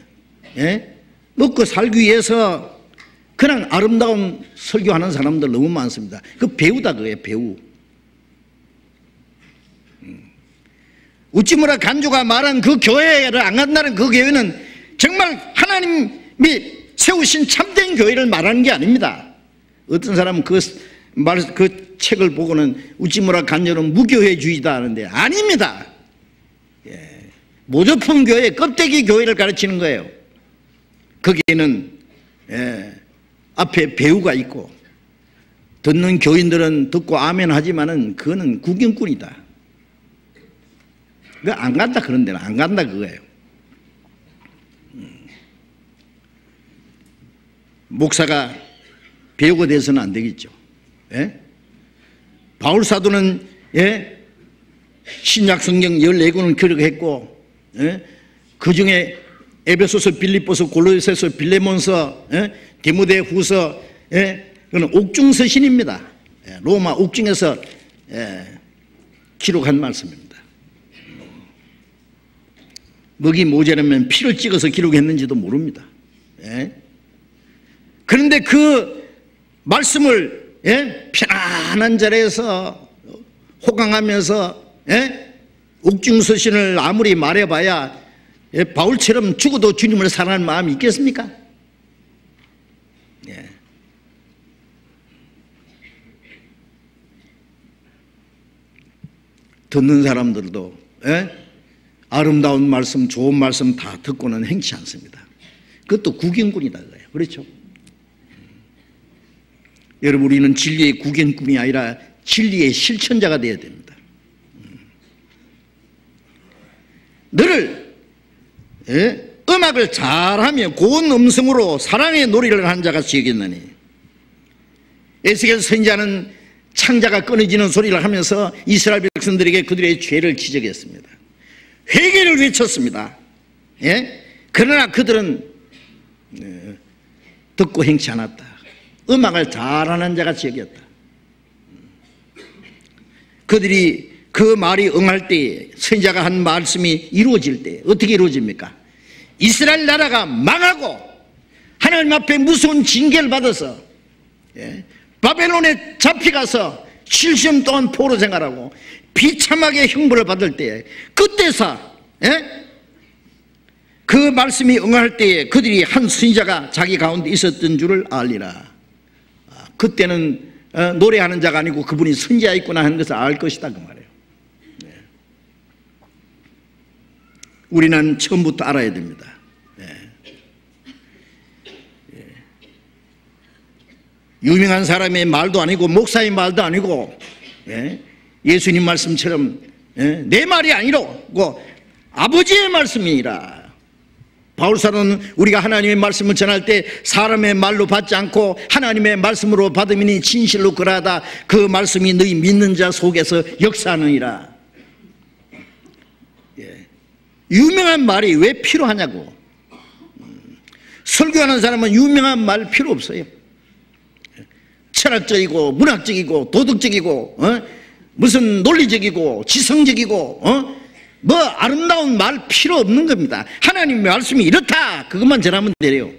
예? 먹고 살기 위해서 그냥 아름다운 설교하는 사람들 너무 많습니다. 그 배우다, 그게 배우. 우찌무라 간조가 말한 그 교회를 안 간다는 그 교회는 정말 하나님이 세우신 참된 교회를 말하는 게 아닙니다. 어떤 사람은 그 책을 보고는 우찌무라 간조는 무교회주의다 하는데 아닙니다. 예. 모조품 교회, 껍데기 교회를 가르치는 거예요. 거기에는, 예, 앞에 배우가 있고 듣는 교인들은 듣고 아멘 하지만은 그거는 구경꾼이다. 그 안 간다 그런 데는 안 간다 그거예요. 목사가 배우가 돼서는 안 되겠죠. 예? 바울 사도는, 예? 신약 성경 14권을 기록했고, 예? 그 중에 에베소서, 빌립보서, 골로새서, 빌레몬서, 예? 디모데후서, 예? 그건 옥중 서신입니다. 예? 로마 옥중에서, 예? 기록한 말씀입니다. 먹이 모자라면 피를 찍어서 기록했는지도 모릅니다. 예? 그런데 그 말씀을, 예? 편안한 자리에서 호강하면서, 예? 옥중서신을 아무리 말해봐야, 예? 바울처럼 죽어도 주님을 사랑하는 마음이 있겠습니까? 예. 듣는 사람들도, 예? 아름다운 말씀, 좋은 말씀 다 듣고는 행치 않습니다. 그것도 구경꾼이다 그래요. 그렇죠? 여러분, 우리는 진리의 구경꾼이 아니라 진리의 실천자가 되어야 됩니다. 너를, 예? 음악을 잘하며 고운 음성으로 사랑의 놀이를 한 자가 지겠느니. 에스겔 선지자는 창자가 끊어지는 소리를 하면서 이스라엘 백성들에게 그들의 죄를 지적했습니다. 회개를 외쳤습니다. 예? 그러나 그들은, 예, 듣고 행치 않았다. 음악을 잘하는 자가 지었다. 그들이 그 말이 응할 때에, 선지자가 한 말씀이 이루어질 때 어떻게 이루어집니까? 이스라엘 나라가 망하고 하나님 앞에 무서운 징계를 받아서, 예? 바벨론에 잡혀가서 70년 동안 포로 생활하고 비참하게 형벌을 받을 때에, 그때서, 예? 그 말씀이 응할 때에 그들이 한 선지자가 자기 가운데 있었던 줄을 알리라. 그때는 노래하는 자가 아니고 그분이 선지자 있구나 하는 것을 알 것이다 그 말이에요. 네. 우리는 처음부터 알아야 됩니다. 네. 네. 유명한 사람의 말도 아니고 목사의 말도 아니고, 예? 예수님 말씀처럼, 예? 내 말이 아니고 아버지의 말씀이니라. 바울사도는 우리가 하나님의 말씀을 전할 때 사람의 말로 받지 않고 하나님의 말씀으로 받으니 진실로 그러하다. 그 말씀이 너희 믿는 자 속에서 역사하느니라. 유명한 말이 왜 필요하냐고. 설교하는 사람은 유명한 말 필요 없어요. 철학적이고 문학적이고 도덕적이고 무슨 논리적이고 지성적이고 뭐 아름다운 말 필요 없는 겁니다. 하나님의 말씀이 이렇다 그것만 전하면 돼요.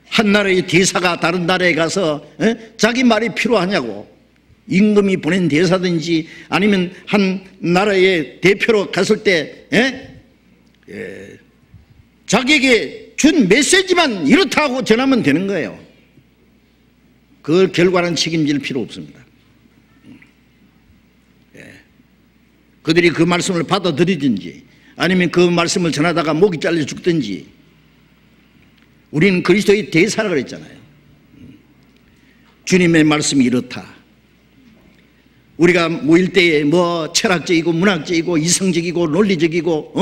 한 나라의 대사가 다른 나라에 가서 자기 말이 필요하냐고. 임금이 보낸 대사든지 아니면 한 나라의 대표로 갔을 때 자기에게 준 메시지만 이렇다 하고 전하면 되는 거예요. 그 결과는 책임질 필요 없습니다. 그들이 그 말씀을 받아들이든지 아니면 그 말씀을 전하다가 목이 잘려 죽든지, 우리는 그리스도의 대사라 그랬잖아요. 주님의 말씀이 이렇다. 우리가 모일 때에 뭐 철학적이고 문학적이고 이성적이고 논리적이고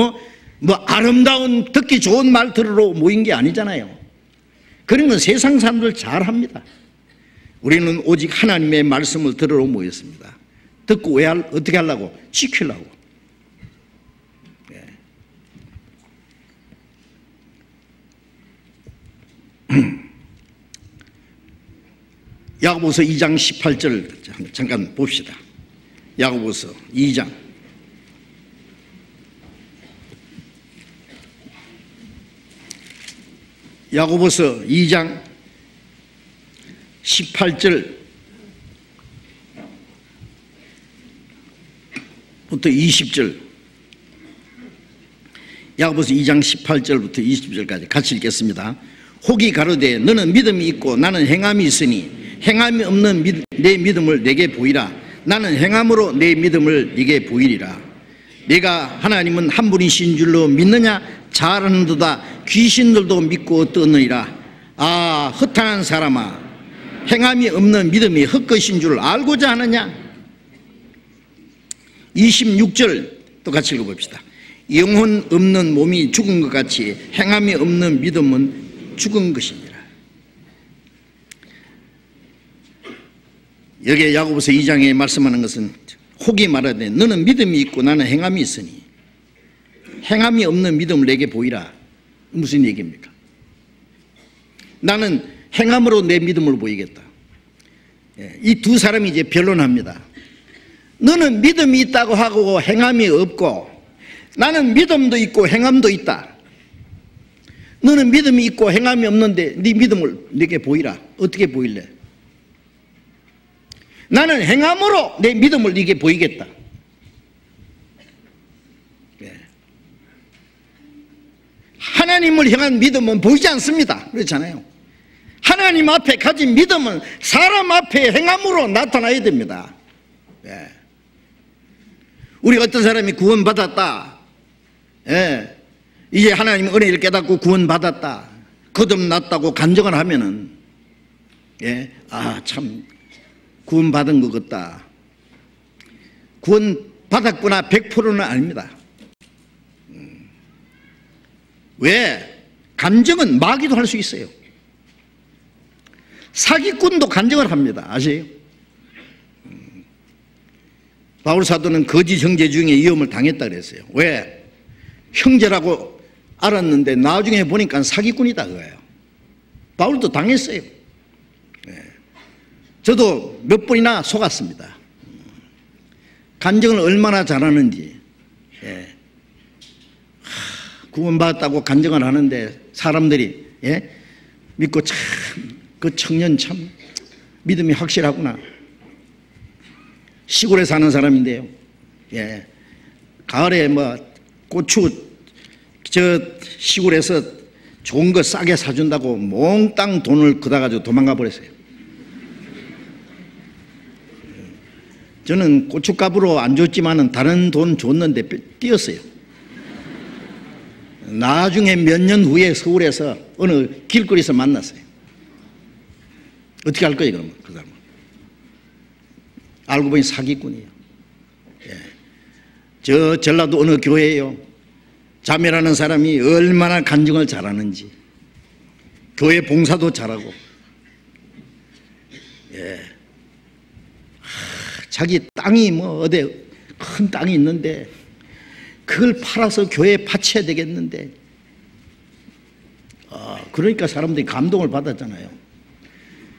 뭐 아름다운 듣기 좋은 말 들으러 모인 게 아니잖아요. 그런 건 세상 사람들 잘 합니다. 우리는 오직 하나님의 말씀을 들으러 모였습니다. 듣고 어떻게 하려고? 지키려고. 야고보서 2장 18절 잠깐 봅시다. 야고보서 2장 야고보서 2장 18절부터 20절, 야고보서 2장 18절부터 20절까지 같이 읽겠습니다. 혹이 가로되 너는 믿음이 있고 나는 행함이 있으니 행함이 없는 내 믿음을 내게 보이라. 나는 행함으로 내 믿음을 네게 보이리라. 내가 하나님은 한 분이신 줄로 믿느냐? 잘하는도다. 귀신들도 믿고 떠느니라. 아, 허탄한 사람아, 행함이 없는 믿음이 헛것인 줄 알고자 하느냐? 26절 또 같이 읽어봅시다. 영혼 없는 몸이 죽은 것 같이 행함이 없는 믿음은 죽은 것이니라. 여기에 야고보서 2장에 말씀하는 것은 혹이 말하되 너는 믿음이 있고 나는 행함이 있으니 행함이 없는 믿음을 내게 보이라. 무슨 얘기입니까? 나는 행함으로 내 믿음을 보이겠다. 이 두 사람이 이제 변론합니다. 너는 믿음이 있다고 하고 행함이 없고 나는 믿음도 있고 행함도 있다. 너는 믿음이 있고 행함이 없는데 네 믿음을 내게 보이라. 어떻게 보일래? 나는 행함으로 내 믿음을 네게 보이겠다. 하나님을 향한 믿음은 보이지 않습니다. 그렇잖아요. 하나님 앞에 가진 믿음은 사람 앞에 행함으로 나타나야 됩니다. 우리 어떤 사람이 구원받았다, 이제 하나님 은혜를 깨닫고 구원받았다, 거듭났다고 간증을 하면은 아, 참 구원받은 것 같다. 구원받았구나 100%는 아닙니다. 왜? 간증은 마귀도 할 수 있어요. 사기꾼도 간증을 합니다. 아세요? 바울 사도는 거짓 형제 중에 위험을 당했다 그랬어요. 왜? 형제라고 알았는데 나중에 보니까 사기꾼이다 그거예요. 바울도 당했어요. 저도 몇 번이나 속았습니다. 간증을 얼마나 잘하는지. 구원받았다고 간증을 하는데 사람들이 믿고 참 그 청년 참 믿음이 확실하구나. 시골에 사는 사람인데요. 가을에 뭐 고추 저 시골에서 좋은 거 싸게 사준다고 몽땅 돈을 걷어가지고 도망가 버렸어요. 저는 고춧값으로 안 줬지만은 다른 돈 줬는데 뛰었어요. 나중에 몇 년 후에 서울에서 어느 길거리에서 만났어요. 어떻게 할 거예요, 그러면 그 사람은? 알고 보니 사기꾼이에요. 저 전라도 어느 교회예요. 자매라는 사람이 얼마나 간증을 잘하는지, 교회 봉사도 잘하고, 자기 땅이 뭐 어디 큰 땅이 있는데 그걸 팔아서 교회에 바쳐야 되겠는데, 그러니까 사람들이 감동을 받았잖아요.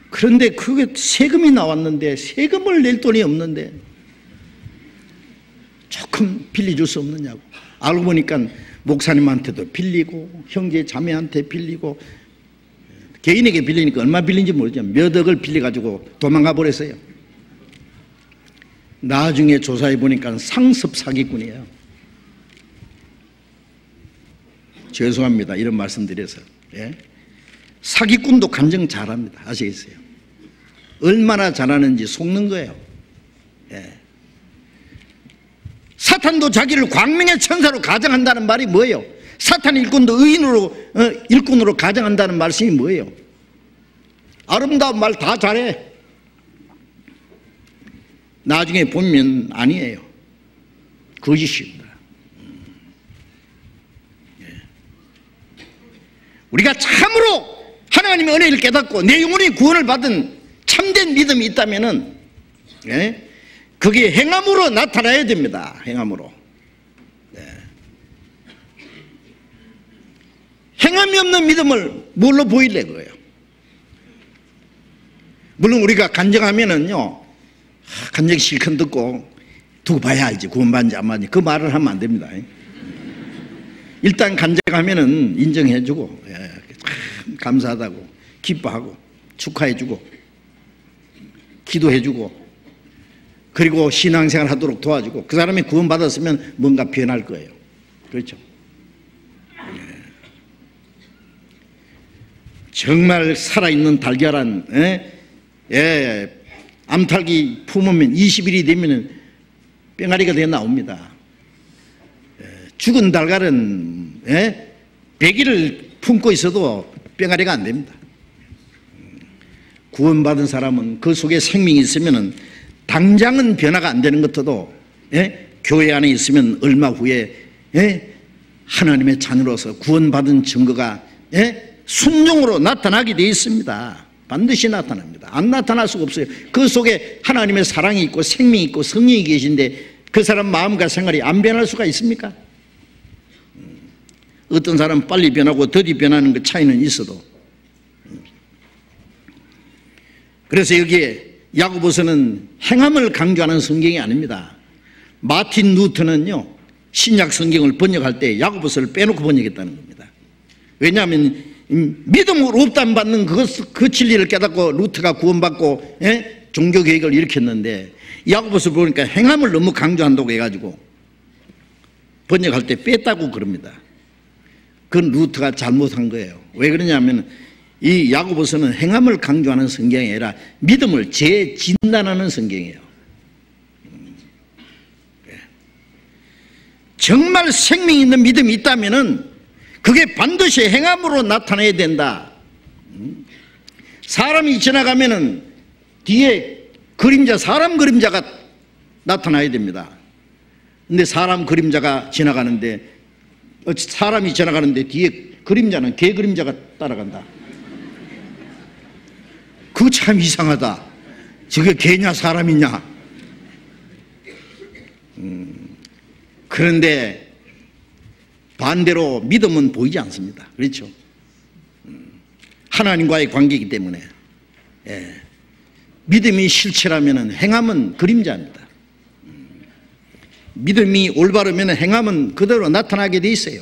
그런데 그게 세금이 나왔는데, 세금을 낼 돈이 없는데 조금 빌려줄 수 없느냐고. 알고 보니까 목사님한테도 빌리고 형제 자매한테 빌리고, 개인에게 빌리니까 얼마 빌린지 모르지만 몇 억을 빌려가지고 도망가 버렸어요. 나중에 조사해 보니까 상습 사기꾼이에요. 죄송합니다, 이런 말씀 드려서. 예? 사기꾼도 간증 잘합니다. 아시겠어요? 얼마나 잘하는지 속는 거예요. 예. 사탄도 자기를 광명의 천사로 가정한다는 말이 뭐예요? 사탄 일꾼도 일꾼으로 가정한다는 말씀이 뭐예요? 아름다운 말 다 잘해. 나중에 보면 아니에요. 거짓입니다. 우리가 참으로 하나님의 은혜를 깨닫고 내 영혼이 구원을 받은 참된 믿음이 있다면은, 그게 행함으로 나타나야 됩니다. 행함으로. 행함이 없는 믿음을 뭘로 보이려 그래요? 물론 우리가 간증하면은요, 간증 실컷 듣고 두고 봐야 알지, 구원받는지 안 받는지. 그 말을 하면 안 됩니다. 일단 간증하면은 인정해주고, 참 감사하다고, 기뻐하고, 축하해주고, 기도해주고, 그리고 신앙생활 하도록 도와주고, 그 사람이 구원받았으면 뭔가 변할 거예요. 그렇죠? 정말 살아있는 달걀한, 암탉이 품으면 20일이 되면 뺑아리가 되어 나옵니다. 죽은 달걀은 100일을 품고 있어도 뺑아리가 안 됩니다. 구원받은 사람은 그 속에 생명이 있으면 당장은 변화가 안 되는 것도 교회 안에 있으면 얼마 후에 하나님의 자녀로서 구원받은 증거가 순종으로 나타나게 되어 있습니다. 반드시 나타납니다. 안 나타날 수가 없어요. 그 속에 하나님의 사랑이 있고 생명이 있고 성령이 계신데 그 사람 마음과 생활이 안 변할 수가 있습니까? 어떤 사람은 빨리 변하고 더디 변하는 그 차이는 있어도. 그래서 여기에 야고보서는 행함을 강조하는 성경이 아닙니다. 마틴 루터는요, 신약 성경을 번역할 때 야고보서를 빼놓고 번역했다는 겁니다. 왜냐하면 믿음으로 없담 받는 그 진리를 깨닫고 루터가 구원받고 종교개혁을 일으켰는데, 야고보서 보니까 행함을 너무 강조한다고 해가지고 번역할 때 뺐다고 그럽니다. 그건 루터가 잘못한 거예요. 왜 그러냐면 이 야고보서는 행함을 강조하는 성경이 아니라 믿음을 재진단하는 성경이에요. 정말 생명이 있는 믿음이 있다면은 그게 반드시 행함으로 나타나야 된다. 사람이 지나가면은 뒤에 그림자, 사람 그림자가 나타나야 됩니다. 근데 사람 그림자가 지나가는데, 사람이 지나가는데 뒤에 그림자는 개 그림자가 따라간다. 그거 참 이상하다. 저게 개냐 사람이냐. 그런데 반대로 믿음은 보이지 않습니다. 그렇죠? 하나님과의 관계이기 때문에. 믿음이 실체라면 행함은 그림자입니다. 믿음이 올바르면 행함은 그대로 나타나게 돼 있어요.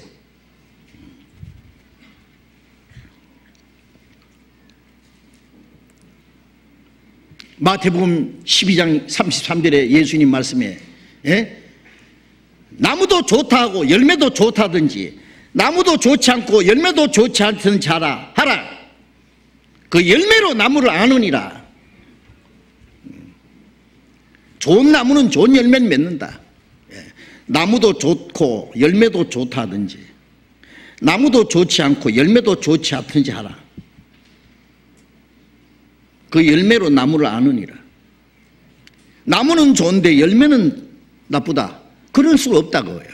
마태복음 12장 33절에 예수님 말씀에 나무도 좋다 하고 열매도 좋다든지 나무도 좋지 않고 열매도 좋지 않든지 하라. 그 열매로 나무를 아느니라. 좋은 나무는 좋은 열매를 맺는다. 나무도 좋고 열매도 좋다든지 나무도 좋지 않고 열매도 좋지 않든지 하라. 그 열매로 나무를 아느니라. 나무는 좋은데 열매는 나쁘다. 그럴 수가 없다고요.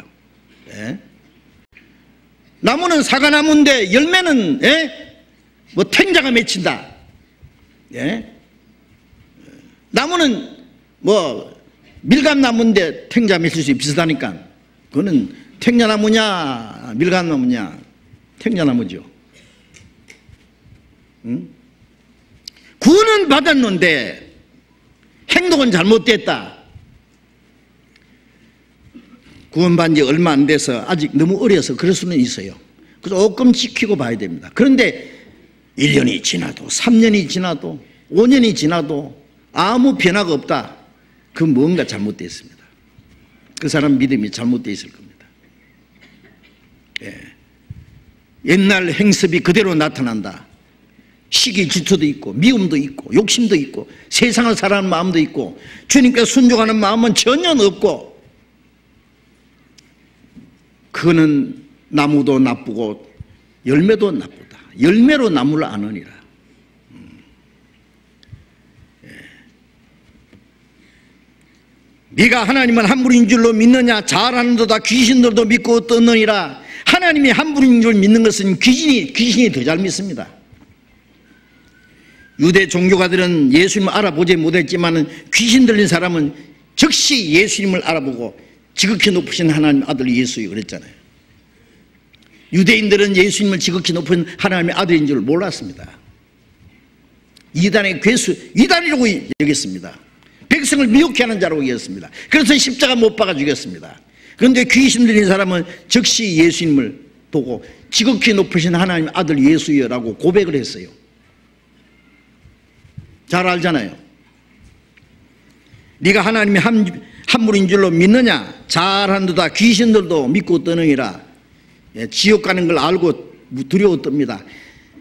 나무는 사과나무인데 열매는 뭐 탱자가 맺힌다. 나무는 뭐 밀감나무인데 탱자 맺힐 수 비슷하니까 그거는 택려나무냐 밀감나무냐? 택려나무죠. 응? 구원은 받았는데 행동은 잘못됐다. 구원받은 지 얼마 안 돼서 아직 너무 어려서 그럴 수는 있어요. 조금 지키고 봐야 됩니다. 그런데 1년이 지나도 3년이 지나도 5년이 지나도 아무 변화가 없다. 그 뭔가 잘못되어 있습니다. 그 사람 믿음이 잘못되어 있을 겁니다. 예. 옛날 행습이 그대로 나타난다. 시기 질투도 있고 미움도 있고 욕심도 있고 세상을 사랑하는 마음도 있고 주님께 순종하는 마음은 전혀 없고, 그거는 나무도 나쁘고 열매도 나쁘다. 열매로 나무를 아느니라. 네가 하나님은 한 분인 줄로 믿느냐? 잘하는도다 귀신들도 믿고 떠느니라. 하나님이 한 분인 줄 믿는 것은 귀신이 더 잘 믿습니다. 유대 종교가들은 예수님을 알아보지 못했지만 귀신 들린 사람은 즉시 예수님을 알아보고 지극히 높으신 하나님 아들 예수여 그랬잖아요. 유대인들은 예수님을 지극히 높은 하나님의 아들인 줄 몰랐습니다. 이단의 괴수, 이단이라고 여겼습니다. 백성을 미혹해 하는 자라고 여겼습니다. 그래서 십자가 못 박아 죽였습니다. 그런데 귀신 들린 사람은 즉시 예수님을 보고 지극히 높으신 하나님의 아들 예수여라고 고백을 했어요. 잘 알잖아요. 네가 하나님이 한 분인 줄로 믿느냐? 잘한도다 귀신들도 믿고 떠느니라. 지옥 가는 걸 알고 두려워 떱니다.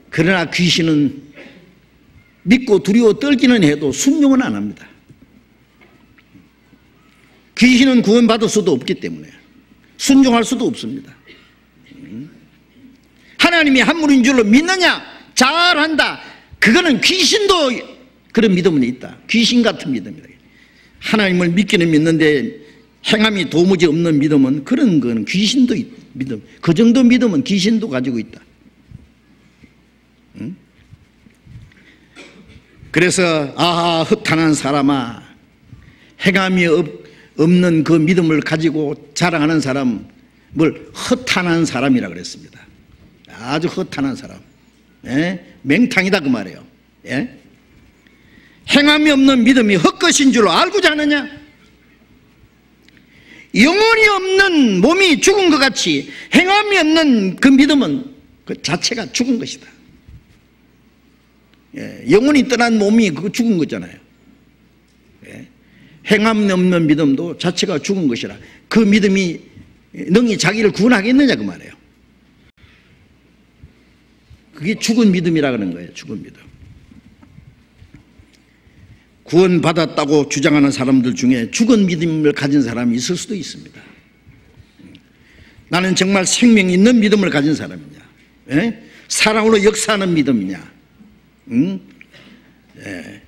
그러나 귀신은 믿고 두려워 떨기는 해도 순종은 안 합니다. 귀신은 구원받을 수도 없기 때문에 순종할 수도 없습니다. 하나님이 한 분인 줄로 믿느냐? 잘한다. 그거는 귀신도 그런 믿음은 있다. 귀신 같은 믿음이다. 하나님을 믿기는 믿는데 행함이 도무지 없는 믿음은 그런 건 귀신도 믿음. 그 정도 믿음은 귀신도 가지고 있다. 응? 그래서 아하 허탄한 사람아, 행함이 없는 그 믿음을 가지고 자랑하는 사람을 허탄한 사람이라 그랬습니다. 아주 허탄한 사람. 예? 맹탕이다 그 말이에요. 예? 행함이 없는 믿음이 헛것인 줄 알고자 하느냐? 영혼이 없는 몸이 죽은 것 같이 행함이 없는 그 믿음은 그 자체가 죽은 것이다. 예, 영혼이 떠난 몸이 그거 죽은 거잖아요. 예, 행함이 없는 믿음도 자체가 죽은 것이라. 그 믿음이 능히 자기를 구원하겠느냐 그 말이에요. 그게 죽은 믿음이라 그러는 거예요. 죽은 믿음. 구원받았다고 주장하는 사람들 중에 죽은 믿음을 가진 사람이 있을 수도 있습니다. 나는 정말 생명 있는 믿음을 가진 사람이냐? 예? 사랑으로 역사하는 믿음이냐? 응? 예.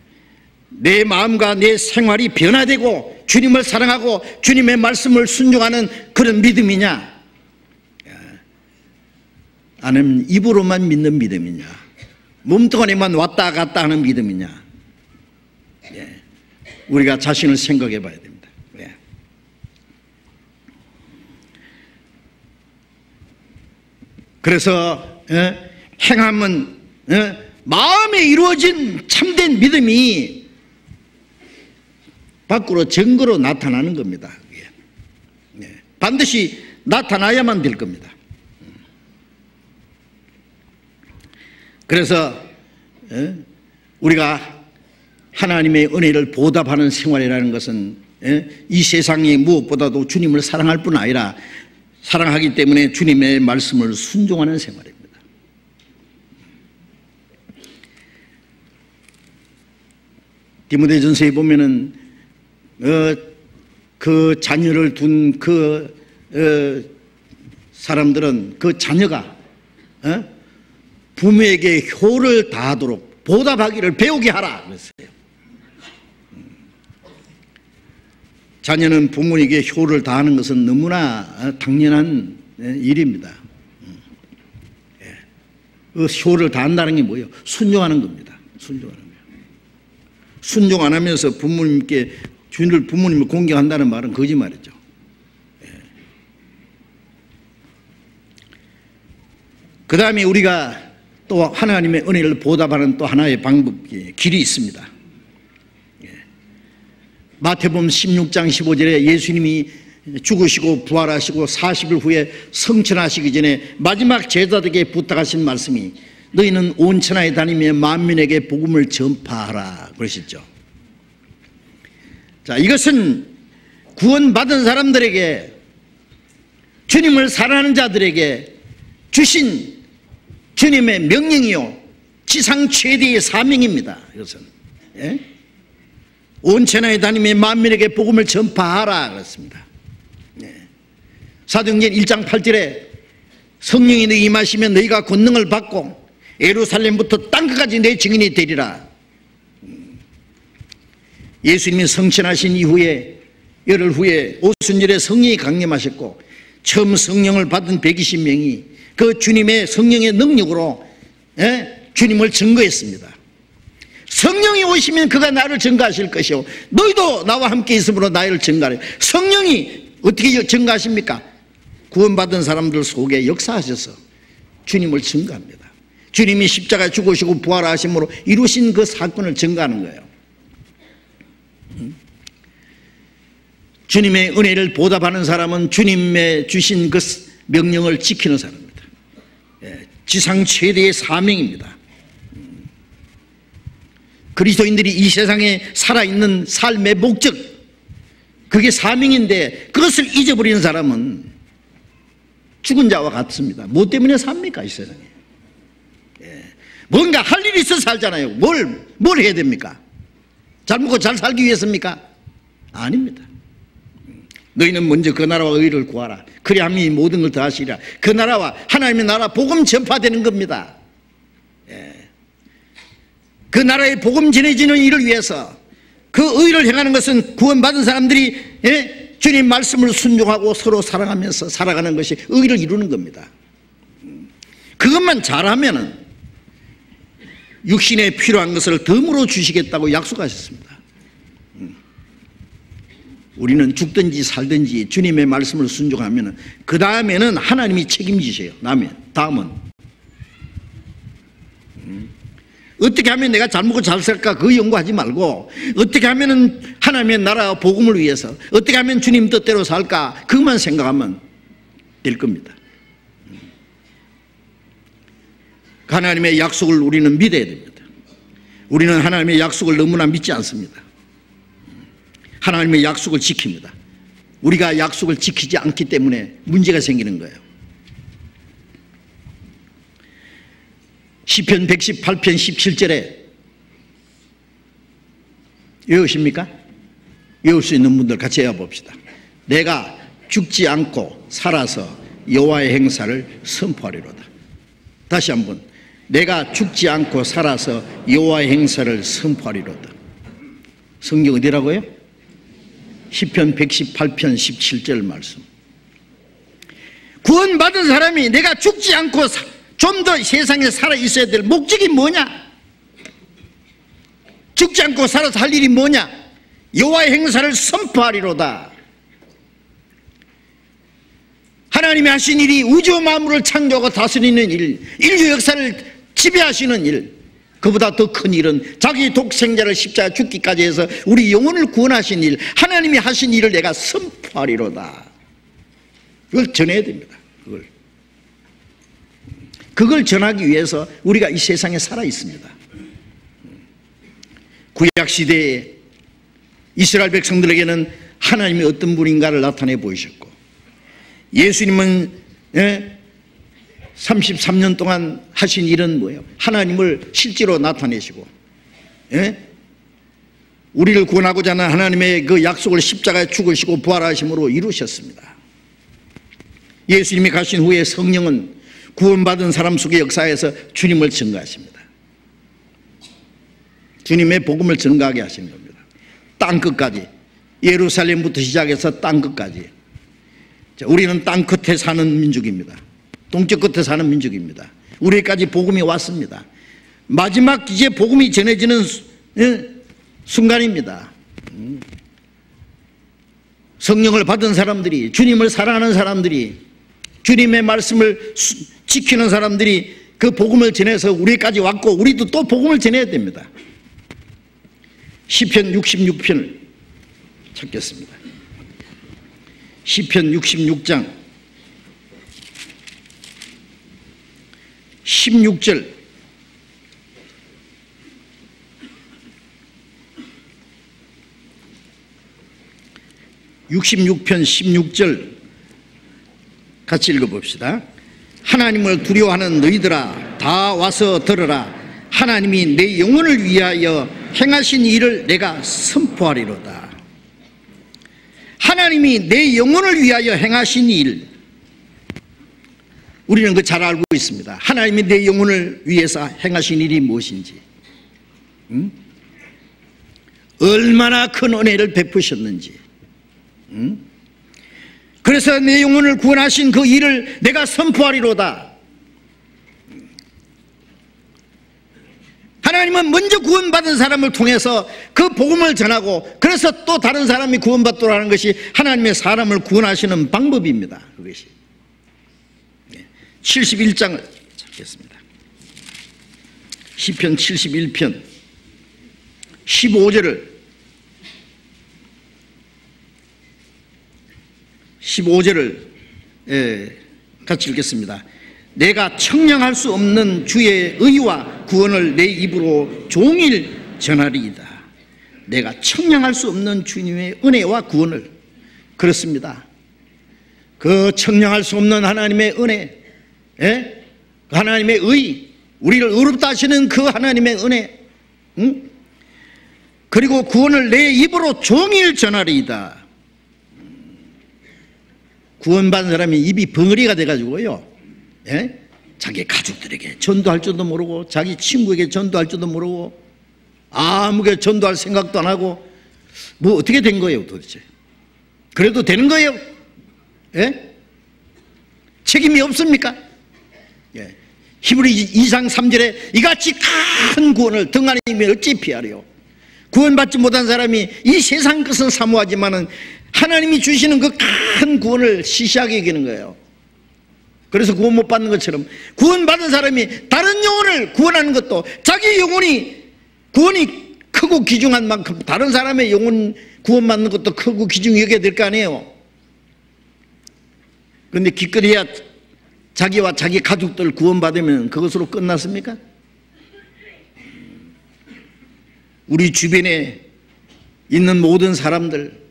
내 마음과 내 생활이 변화되고 주님을 사랑하고 주님의 말씀을 순종하는 그런 믿음이냐? 예. 아니면 입으로만 믿는 믿음이냐? 몸뚱아리만 왔다 갔다 하는 믿음이냐? 예. 우리가 자신을 생각해 봐야 됩니다. 예. 그래서 행함은 마음에 이루어진 참된 믿음이 밖으로 증거로 나타나는 겁니다. 예. 반드시 나타나야만 될 겁니다. 그래서 우리가 하나님의 은혜를 보답하는 생활이라는 것은 이 세상이 무엇보다도 주님을 사랑할 뿐 아니라 사랑하기 때문에 주님의 말씀을 순종하는 생활입니다. 디모데전서에 보면은 그 자녀를 둔 그 사람들은 그 자녀가 부모에게 효를 다하도록 보답하기를 배우게 하라 그랬어요. 자녀는 부모에게 효를 다하는 것은 너무나 당연한 일입니다. 그 효를 다한다는 게 뭐예요? 순종하는 겁니다. 순종하는 거예요. 순종 안 하면서 부모님을 공경한다는 말은 거짓말이죠. 그 다음에 우리가 또 하나님의 은혜를 보답하는 또 하나의 방법이 길이 있습니다. 마태복음 16장 15절에 예수님이 죽으시고 부활하시고 40일 후에 성천하시기 전에 마지막 제자들에게 부탁하신 말씀이 너희는 온 천하에 다니며 만민에게 복음을 전파하라 그러셨죠. 자, 이것은 구원받은 사람들에게, 주님을 사랑하는 자들에게 주신 주님의 명령이요 지상 최대의 사명입니다. 이것은 온 천하에 다니며 만민에게 복음을 전파하라 그랬습니다. 사도행전 1장 8절에 성령이 너희 임하시면 너희가 권능을 받고 예루살렘부터 땅끝까지 내 증인이 되리라. 예수님이 성천하신 이후에 열흘 후에 오순절에 성령이 강림하셨고 처음 성령을 받은 120명이 그 주님의 성령의 능력으로 주님을 증거했습니다. 성령이 오시면 그가 나를 증거하실 것이요 너희도 나와 함께 있으므로 나를 증거하라. 성령이 어떻게 증거하십니까? 구원받은 사람들 속에 역사하셔서 주님을 증거합니다. 주님이 십자가에 죽으시고 부활하심으로 이루신 그 사건을 증거하는 거예요. 주님의 은혜를 보답하는 사람은 주님의 주신 그 명령을 지키는 사람입니다. 지상 최대의 사명입니다. 그리스도인들이 이 세상에 살아있는 삶의 목적, 그게 사명인데 그것을 잊어버리는 사람은 죽은 자와 같습니다. 뭐 때문에 삽니까 이 세상에? 뭔가 할 일이 있어서 살잖아요. 뭘 해야 됩니까? 잘 먹고 잘 살기 위해서입니까? 아닙니다. 너희는 먼저 그 나라와 의를 구하라. 그래야 하면 이 모든 걸 더하시리라. 그 나라와 하나님의 나라 복음 전파되는 겁니다. 그 나라의 복음 전해지는 일을 위해서 그 의를 행하는 것은 구원받은 사람들이 주님 말씀을 순종하고 서로 사랑하면서 살아가는 것이 의를 이루는 겁니다. 그것만 잘하면은 육신에 필요한 것을 덤으로 주시겠다고 약속하셨습니다. 우리는 죽든지 살든지 주님의 말씀을 순종하면 그 다음에는 하나님이 책임지세요. 다음은 어떻게 하면 내가 잘 먹고 잘 살까 그 연구하지 말고 어떻게 하면 하나님의 나라와 복음을 위해서 어떻게 하면 주님 뜻대로 살까 그것만 생각하면 될 겁니다. 하나님의 약속을 우리는 믿어야 됩니다. 우리는 하나님의 약속을 너무나 믿지 않습니다. 하나님의 약속을 지킵니다. 우리가 약속을 지키지 않기 때문에 문제가 생기는 거예요. 시편 118편 17절에 외우십니까? 외울 수 있는 분들 같이 외워봅시다. 내가 죽지 않고 살아서 여호와의 행사를 선포하리로다. 다시 한번, 내가 죽지 않고 살아서 여호와의 행사를 선포하리로다. 성경 어디라고요? 시편 118편 17절 말씀. 구원받은 사람이 내가 죽지 않고 좀 더 세상에 살아 있어야 될 목적이 뭐냐? 죽지 않고 살아서 할 일이 뭐냐? 여호와의 행사를 선포하리로다. 하나님이 하신 일이 우주 만물을 창조하고 다스리는 일, 인류 역사를 지배하시는 일, 그보다 더 큰 일은 자기 독생자를 십자가 죽기까지 해서 우리 영혼을 구원하신 일, 하나님이 하신 일을 내가 선포하리로다. 그걸 전해야 됩니다. 그걸 전하기 위해서 우리가 이 세상에 살아 있습니다. 구약시대에 이스라엘 백성들에게는 하나님이 어떤 분인가를 나타내 보이셨고, 예수님은 33년 동안 하신 일은 뭐예요? 하나님을 실제로 나타내시고 우리를 구원하고자 하는 하나님의 그 약속을 십자가에 죽으시고 부활하심으로 이루셨습니다. 예수님이 가신 후에 성령은 구원받은 사람 속의 역사에서 주님을 증거하십니다. 주님의 복음을 증거하게 하시는 겁니다. 땅끝까지, 예루살렘부터 시작해서 땅끝까지. 우리는 땅끝에 사는 민족입니다. 동쪽 끝에 사는 민족입니다. 우리까지 복음이 왔습니다. 마지막 이제 복음이 전해지는 순간입니다. 성령을 받은 사람들이, 주님을 사랑하는 사람들이, 주님의 말씀을 지키는 사람들이 그 복음을 전해서 우리까지 왔고 우리도 또 복음을 전해야 됩니다. 시편 66편을 찾겠습니다. 시편 66장 16절 (66편) 16절 같이 읽어봅시다. 하나님을 두려워하는 너희들아 다 와서 들으라. 하나님이 내 영혼을 위하여 행하신 일을 내가 선포하리로다. 하나님이 내 영혼을 위하여 행하신 일, 우리는 그 잘 알고 있습니다. 하나님이 내 영혼을 위해서 행하신 일이 무엇인지, 얼마나 큰 은혜를 베푸셨는지, 그래서 내 영혼을 구원하신 그 일을 내가 선포하리로다. 하나님은 먼저 구원받은 사람을 통해서 그 복음을 전하고, 그래서 또 다른 사람이 구원받도록 하는 것이 하나님의 사람을 구원하시는 방법입니다. 그것이 71장을 찾겠습니다. 시편 71편 15절을 같이 읽겠습니다. 내가 청량할 수 없는 주의 의와 구원을 내 입으로 종일 전하리이다. 내가 청량할 수 없는 주님의 은혜와 구원을, 그렇습니다. 그 청량할 수 없는 하나님의 은혜, 하나님의 의, 우리를 의롭다 하시는 그 하나님의 은혜, 그리고 구원을 내 입으로 종일 전하리이다. 구원받은 사람이 입이 벙어리가 돼가지고요, 자기 가족들에게 전도할 줄도 모르고, 자기 친구에게 전도할 줄도 모르고, 아무게 전도할 생각도 안 하고, 뭐 어떻게 된 거예요 도대체? 그래도 되는 거예요? 책임이 없습니까? 히브리 2장 3절에 이같이 큰 구원을 등하님이 어찌 피하리요? 구원받지 못한 사람이 이 세상 것을 사모하지만은 하나님이 주시는 그 큰 구원을 시시하게 여기는 거예요. 그래서 구원 못 받는 것처럼 구원받은 사람이 다른 영혼을 구원하는 것도 자기 영혼이 구원이 크고 귀중한 만큼 다른 사람의 영혼 구원받는 것도 크고 귀중히 여겨야 될 거 아니에요. 그런데 기껏해야 자기와 자기 가족들 구원받으면 그것으로 끝났습니까? 우리 주변에 있는 모든 사람들,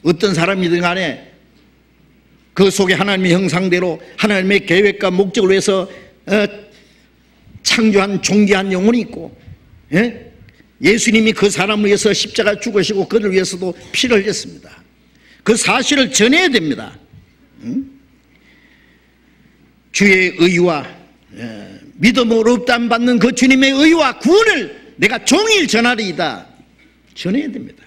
어떤 사람이든 간에 그 속에 하나님의 형상대로 하나님의 계획과 목적을 위해서 창조한 존귀한 영혼이 있고, 예수님이 그 사람을 위해서 십자가 죽으시고 그를 위해서도 피를 흘렸습니다. 그 사실을 전해야 됩니다. 주의 의와 믿음으로 없다함 받는 그 주님의 의와 구원을 내가 종일 전하리이다. 전해야 됩니다.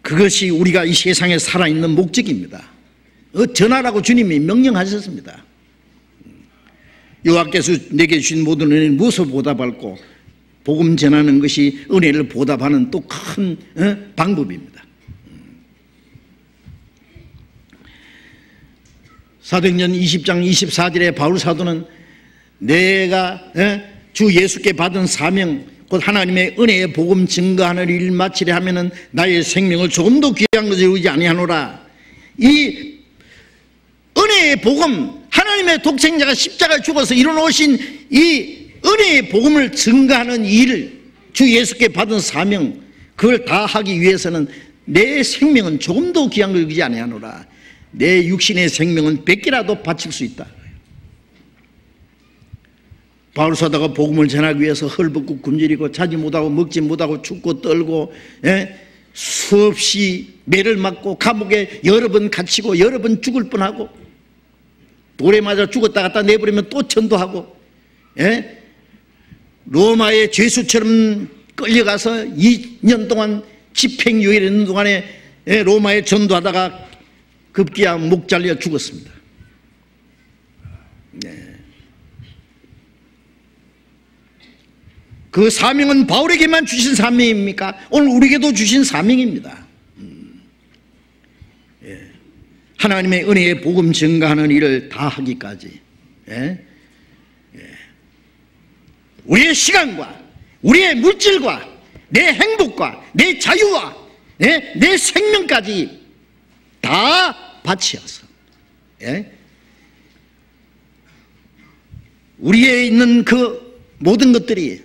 그것이 우리가 이 세상에 살아있는 목적입니다. 전하라고 주님이 명령하셨습니다. 여호와께서 내게 주신 모든 은혜는 무엇을 보답할꼬? 복음 전하는 것이 은혜를 보답하는 또 큰 방법입니다. 사도행전 20장 24절에 바울 사도는 내가 주 예수께 받은 사명 곧 하나님의 은혜의 복음 증거하는 일 마치려 하면은 나의 생명을 조금도 귀한 것을 여기지 아니하노라. 이 은혜의 복음, 하나님의 독생자가 십자가에 죽어서 이뤄놓으신 이 은혜의 복음을 증거하는 일을, 주 예수께 받은 사명, 그걸 다 하기 위해서는 내 생명은 조금도 귀한 것을 여기지 아니하노라. 내 육신의 생명은 100개라도 바칠 수 있다. 바울 사도가 복음을 전하기 위해서 헐벗고 굶주리고 자지 못하고 먹지 못하고 춥고 떨고 수없이 매를 맞고 감옥에 여러 번 갇히고 여러 번 죽을 뻔하고 돌에 맞아 죽었다 갖다 내버리면 또 전도하고 로마의 죄수처럼 끌려가서 2년 동안 집행유예를 있는 동안에 로마에 전도하다가 급기야 목 잘려 죽었습니다. 그 사명은 바울에게만 주신 사명입니까? 오늘 우리에게도 주신 사명입니다. 하나님의 은혜의 복음 증가하는 일을 다 하기까지, 우리의 시간과 우리의 물질과 내 행복과 내 자유와 내 생명까지 다 바치어서 우리에 있는 그 모든 것들이,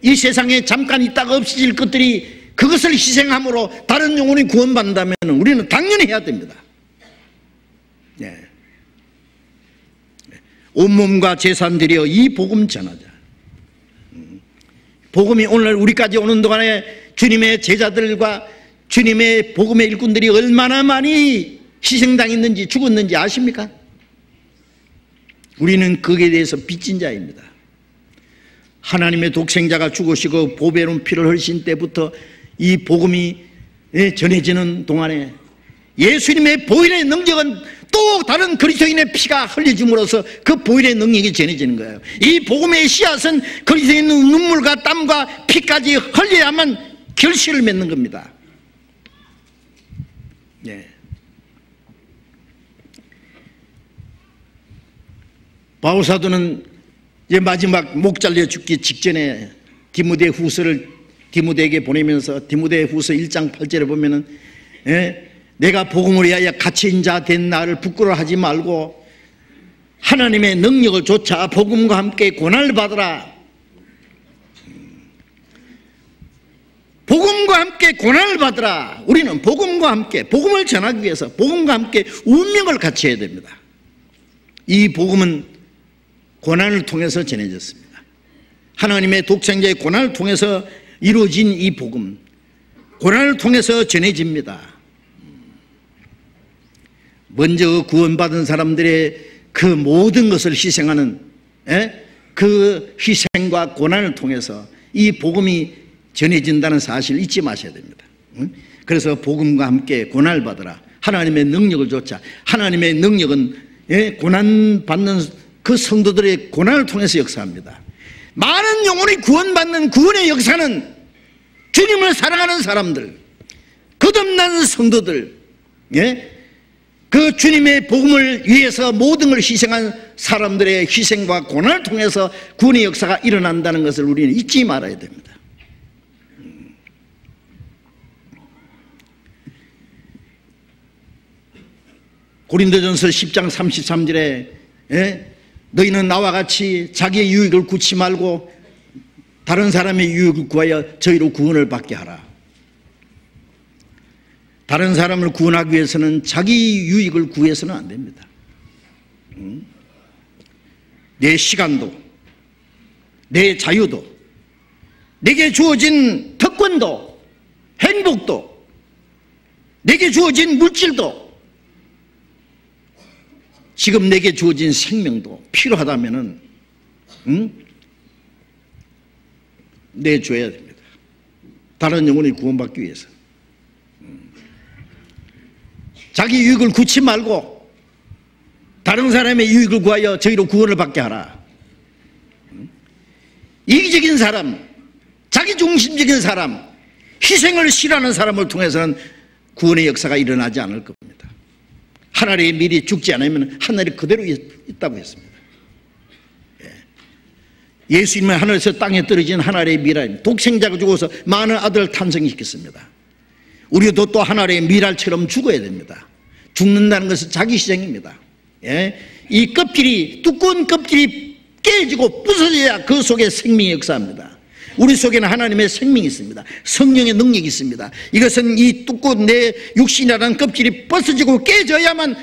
이 세상에 잠깐 있다가 없어질 것들이, 그것을 희생함으로 다른 영혼이 구원받는다면 우리는 당연히 해야 됩니다. 온몸과 재산 들여 이 복음 전하자. 복음이 오늘 우리까지 오는 동안에 주님의 제자들과 주님의 복음의 일꾼들이 얼마나 많이 희생당했는지, 죽었는지 아십니까? 우리는 거기에 대해서 빚진 자입니다. 하나님의 독생자가 죽으시고 보배로운 피를 흘리신 때부터 이 복음이 전해지는 동안에 예수님의 보혈의 능력은 또 다른 그리스도인의 피가 흘려짐으로써 그 보혈의 능력이 전해지는 거예요. 이 복음의 씨앗은 그리스도인의 눈물과 땀과 피까지 흘려야만 결실을 맺는 겁니다. 바울사도는 이제 마지막 목 잘려 죽기 직전에 디모데에게 보내면서 디모데후서 1장 8절에 보면은 내가 복음을 위하여 갇힌 자 된 나를 부끄러워하지 말고 하나님의 능력을 좇아 복음과 함께 고난을 받으라. 복음과 함께 고난을 받으라. 우리는 복음과 함께, 복음을 전하기 위해서 복음과 함께 운명을 갖춰야 됩니다. 이 복음은 고난을 통해서 전해졌습니다. 하나님의 독생자의 고난을 통해서 이루어진 이 복음, 고난을 통해서 전해집니다. 먼저 구원받은 사람들의 그 모든 것을 희생하는 그 희생과 고난을 통해서 이 복음이 전해진다는 사실을 잊지 마셔야 됩니다. 그래서 복음과 함께 고난을 받으라. 하나님의 능력을 좇아. 하나님의 능력은 고난받는 그 성도들의 고난을 통해서 역사합니다. 많은 영혼이 구원받는 구원의 역사는 주님을 사랑하는 사람들, 거듭난 성도들, 그 주님의 복음을 위해서 모든 걸 희생한 사람들의 희생과 고난을 통해서 구원의 역사가 일어난다는 것을 우리는 잊지 말아야 됩니다. 고린도전서 10장 33절에 너희는 나와 같이 자기의 유익을 구치 말고 다른 사람의 유익을 구하여 저희로 구원을 받게 하라. 다른 사람을 구원하기 위해서는 자기 유익을 구해서는 안 됩니다. 내 시간도, 내 자유도, 내게 주어진 특권도, 행복도, 내게 주어진 물질도, 지금 내게 주어진 생명도 필요하다면은 내줘야 됩니다. 다른 영혼이 구원받기 위해서. 자기 유익을 구치 말고 다른 사람의 유익을 구하여 저희로 구원을 받게 하라. 이기적인 사람, 자기중심적인 사람, 희생을 싫어하는 사람을 통해서는 구원의 역사가 일어나지 않을 겁니다. 하늘의 밀이 죽지 않으면 하늘이 그대로 있다고 했습니다. 예수님은 하늘에서 땅에 떨어진 하늘의 밀알, 독생자가 죽어서 많은 아들을 탄생시켰습니다. 우리도 또 하늘의 밀알처럼 죽어야 됩니다. 죽는다는 것은 자기 희생입니다. 이 껍질이, 두꺼운 껍질이 깨지고 부서져야 그 속에 생명이 역사합니다. 우리 속에는 하나님의 생명이 있습니다. 성령의 능력이 있습니다. 이것은 이 두꺼운 내 육신이라는 껍질이 벗어지고 깨져야만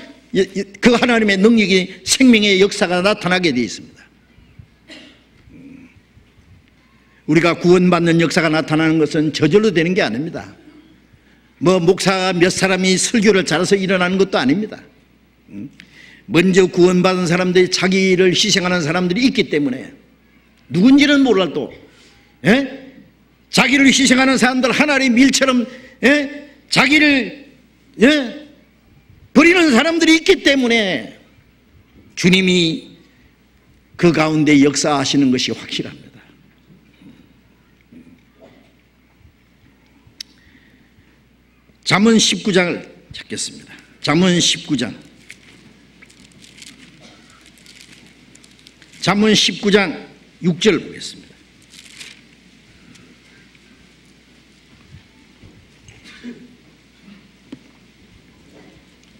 그 하나님의 능력이, 생명의 역사가 나타나게 되어 있습니다. 우리가 구원받는 역사가 나타나는 것은 저절로 되는 게 아닙니다. 목사 몇 사람이 설교를 잘해서 일어나는 것도 아닙니다. 먼저 구원받은 사람들이 자기를 희생하는 사람들이 있기 때문에, 누군지는 몰라도 자기를 희생하는 사람들, 하나의 밀처럼 자기를 버리는 사람들이 있기 때문에 주님이 그 가운데 역사하시는 것이 확실합니다. 잠언 19장을 찾겠습니다. 잠언 19장. 잠언 19장 6절 보겠습니다.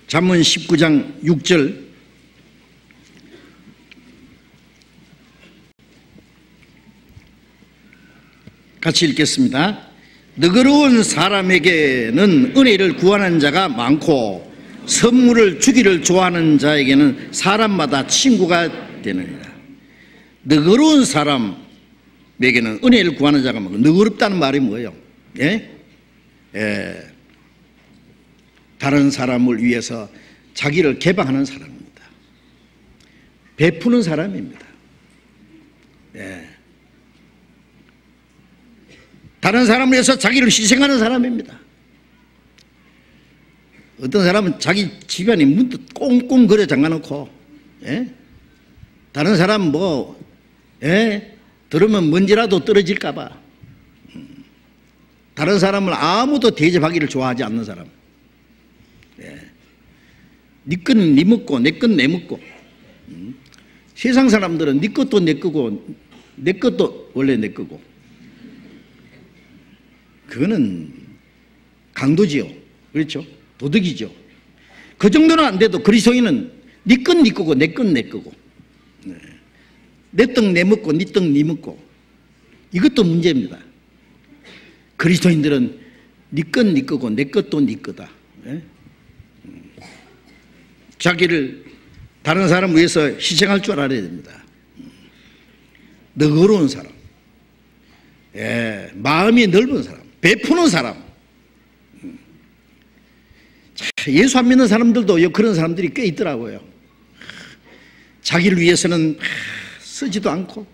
잠언 19장 6절. 같이 읽겠습니다. 너그러운 사람에게는 은혜를 구하는 자가 많고 선물을 주기를 좋아하는 자에게는 사람마다 친구가 되느니라. 너그러운 사람에게는 은혜를 구하는 자가 많고, 너그럽다는 말이 뭐예요? 예? 다른 사람을 위해서 자기를 개방하는 사람입니다. 베푸는 사람입니다. 예. 다른 사람을 위해서 자기를 희생하는 사람입니다. 어떤 사람은 자기 집안에 문도 꽁꽁 걸어 잠가놓고, 예? 다른 사람 들으면 먼지라도 떨어질까봐, 다른 사람을 아무도 대접하기를 좋아하지 않는 사람. 네 건 네 먹고 내 건 내 먹고. 세상 사람들은 네 것도 내 거고 내 것도 원래 내 거고. 그거는 강도지요. 그렇죠? 도덕이죠. 그 정도는 안 돼도 그리스도인은 네 건 네 거고 내 건 내 거고, 내 떡 내 먹고 네 떡 네 먹고. 이것도 문제입니다. 그리스도인들은 네 건 네 거고 내 것도 네 거다. 자기를 다른 사람 위해서 희생할 줄 알아야 됩니다. 너그러운 사람, 마음이 넓은 사람, 베푸는 사람. 예수 안 믿는 사람들도 그런 사람들이 꽤 있더라고요. 자기를 위해서는 쓰지도 않고,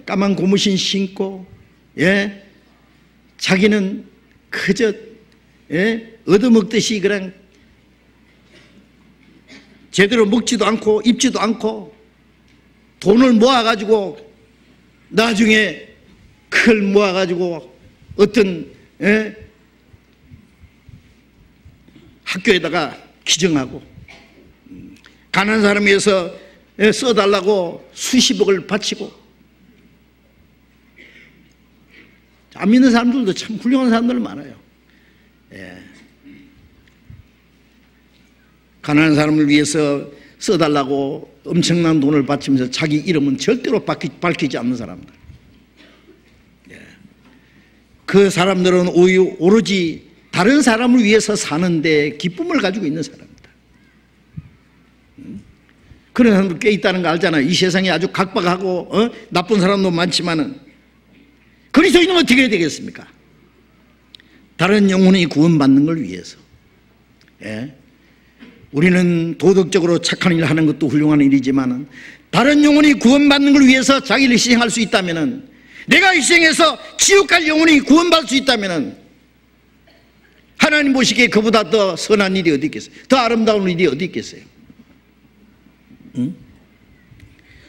까만 고무신 신고, 자기는 그저 얻어먹듯이 그냥 제대로 먹지도 않고 입지도 않고, 돈을 모아가지고 나중에 그걸 모아가지고 어떤 학교에다가 기증하고, 가난한 사람 위해서 써달라고 수십억을 바치고. 안 믿는 사람들도 참 훌륭한 사람들 많아요. 가난한 사람을 위해서 써달라고 엄청난 돈을 바치면서 자기 이름은 절대로 밝히지 않는 사람들. 그 사람들은 오로지 다른 사람을 위해서 사는데 기쁨을 가지고 있는 사람입니다. 그런 사람들 꽤 있다는 거 알잖아요. 이 세상에 아주 각박하고 나쁜 사람도 많지만은, 그리스도인은 어떻게 해야 되겠습니까? 다른 영혼이 구원받는 걸 위해서. 우리는 도덕적으로 착한 일을 하는 것도 훌륭한 일이지만, 다른 영혼이 구원받는 걸 위해서 자기를 희생할 수 있다면, 내가 희생해서 지옥 갈 영혼이 구원받을 수 있다면, 하나님 보시기에 그보다 더 선한 일이 어디 있겠어요? 더 아름다운 일이 어디 있겠어요?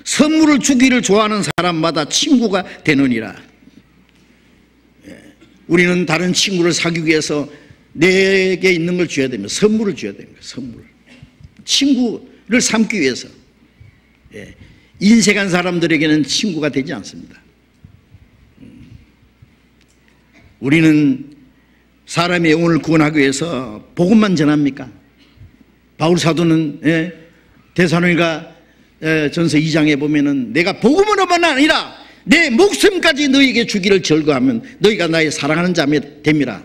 선물을 주기를 좋아하는 사람마다 친구가 되느니라. 우리는 다른 친구를 사귀기 위해서 내게 있는 걸 줘야 됩니다. 선물을 줘야 됩니다. 선물. 친구를 삼기 위해서. 인색한 사람들에게는 친구가 되지 않습니다. 우리는 사람의 영혼을 구원하기 위해서 복음만 전합니까? 바울 사도는 데살로니가 전서 2장에 보면은, 내가 복음으로만 아니라 내 목숨까지 너희에게 주기를 절거하면 너희가 나의 사랑하는 자매 됨이라.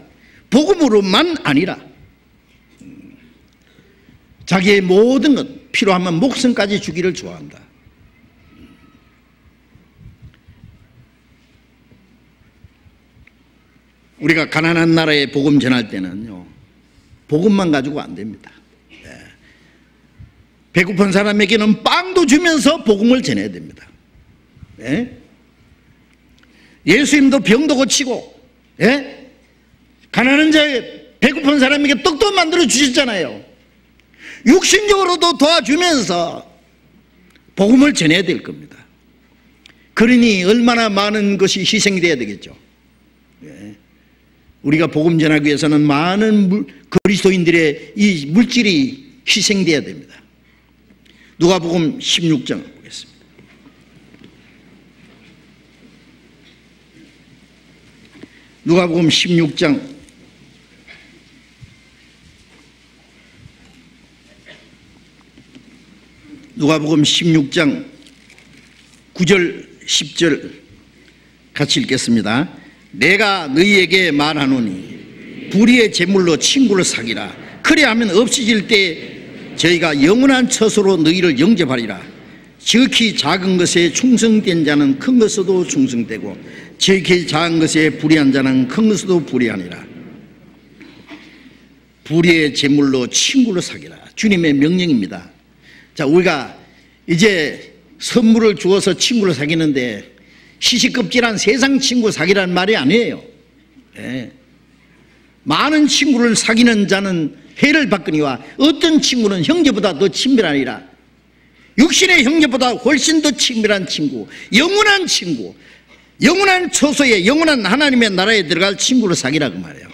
복음으로만 아니라 자기의 모든 것, 필요하면 목숨까지 주기를 좋아한다. 우리가 가난한 나라에 복음 전할 때는요, 복음만 가지고 안 됩니다. 배고픈 사람에게는 빵도 주면서 복음을 전해야 됩니다. 예수님도 병도 고치고, 가난한 자에 배고픈 사람에게 떡도 만들어 주셨잖아요. 육신적으로도 도와주면서 복음을 전해야 될 겁니다. 그러니 얼마나 많은 것이 희생이 돼야 되겠죠. 우리가 복음 전하기 위해서는 많은 그리스도인들의 이 물질이 희생돼야 됩니다. 누가복음 16장 보겠습니다. 누가복음 16장 9절 10절 같이 읽겠습니다. 내가 너희에게 말하노니 불의의 제물로 친구를 사귀라. 그리하면 없어질 때 저희가 영원한 처소로 너희를 영접하리라. 지극히 작은 것에 충성된 자는 큰 것에도 충성되고 지극히 작은 것에 불의한 자는 큰 것에도 불의하니라. 불의의 제물로 친구를 사귀라. 주님의 명령입니다. 자, 우리가 이제 선물을 주어서 친구를 사귀는데 시시껍질한 세상 친구 사귀라는 말이 아니에요. 예. 많은 친구를 사귀는 자는 해를 받거니와 어떤 친구는 형제보다 더 친밀하니라. 육신의 형제보다 훨씬 더 친밀한 친구, 영원한 친구, 영원한 처소에 영원한 하나님의 나라에 들어갈 친구를 사귀라고 말해요.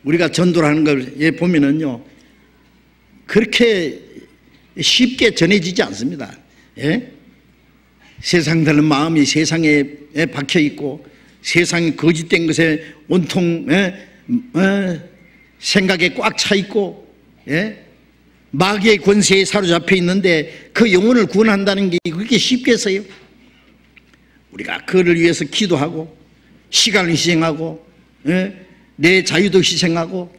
우리가 전도를 하는 걸 보면은요, 그렇게 쉽게 전해지지 않습니다. 예? 세상 사는 마음이 세상에 박혀 있고 세상이 거짓된 것에 온통 생각에 꽉 차 있고 마귀의 권세에 사로잡혀 있는데 그 영혼을 구원한다는 게 그렇게 쉽겠어요? 우리가 그를 위해서 기도하고 시간을 희생하고 내 자유도 희생하고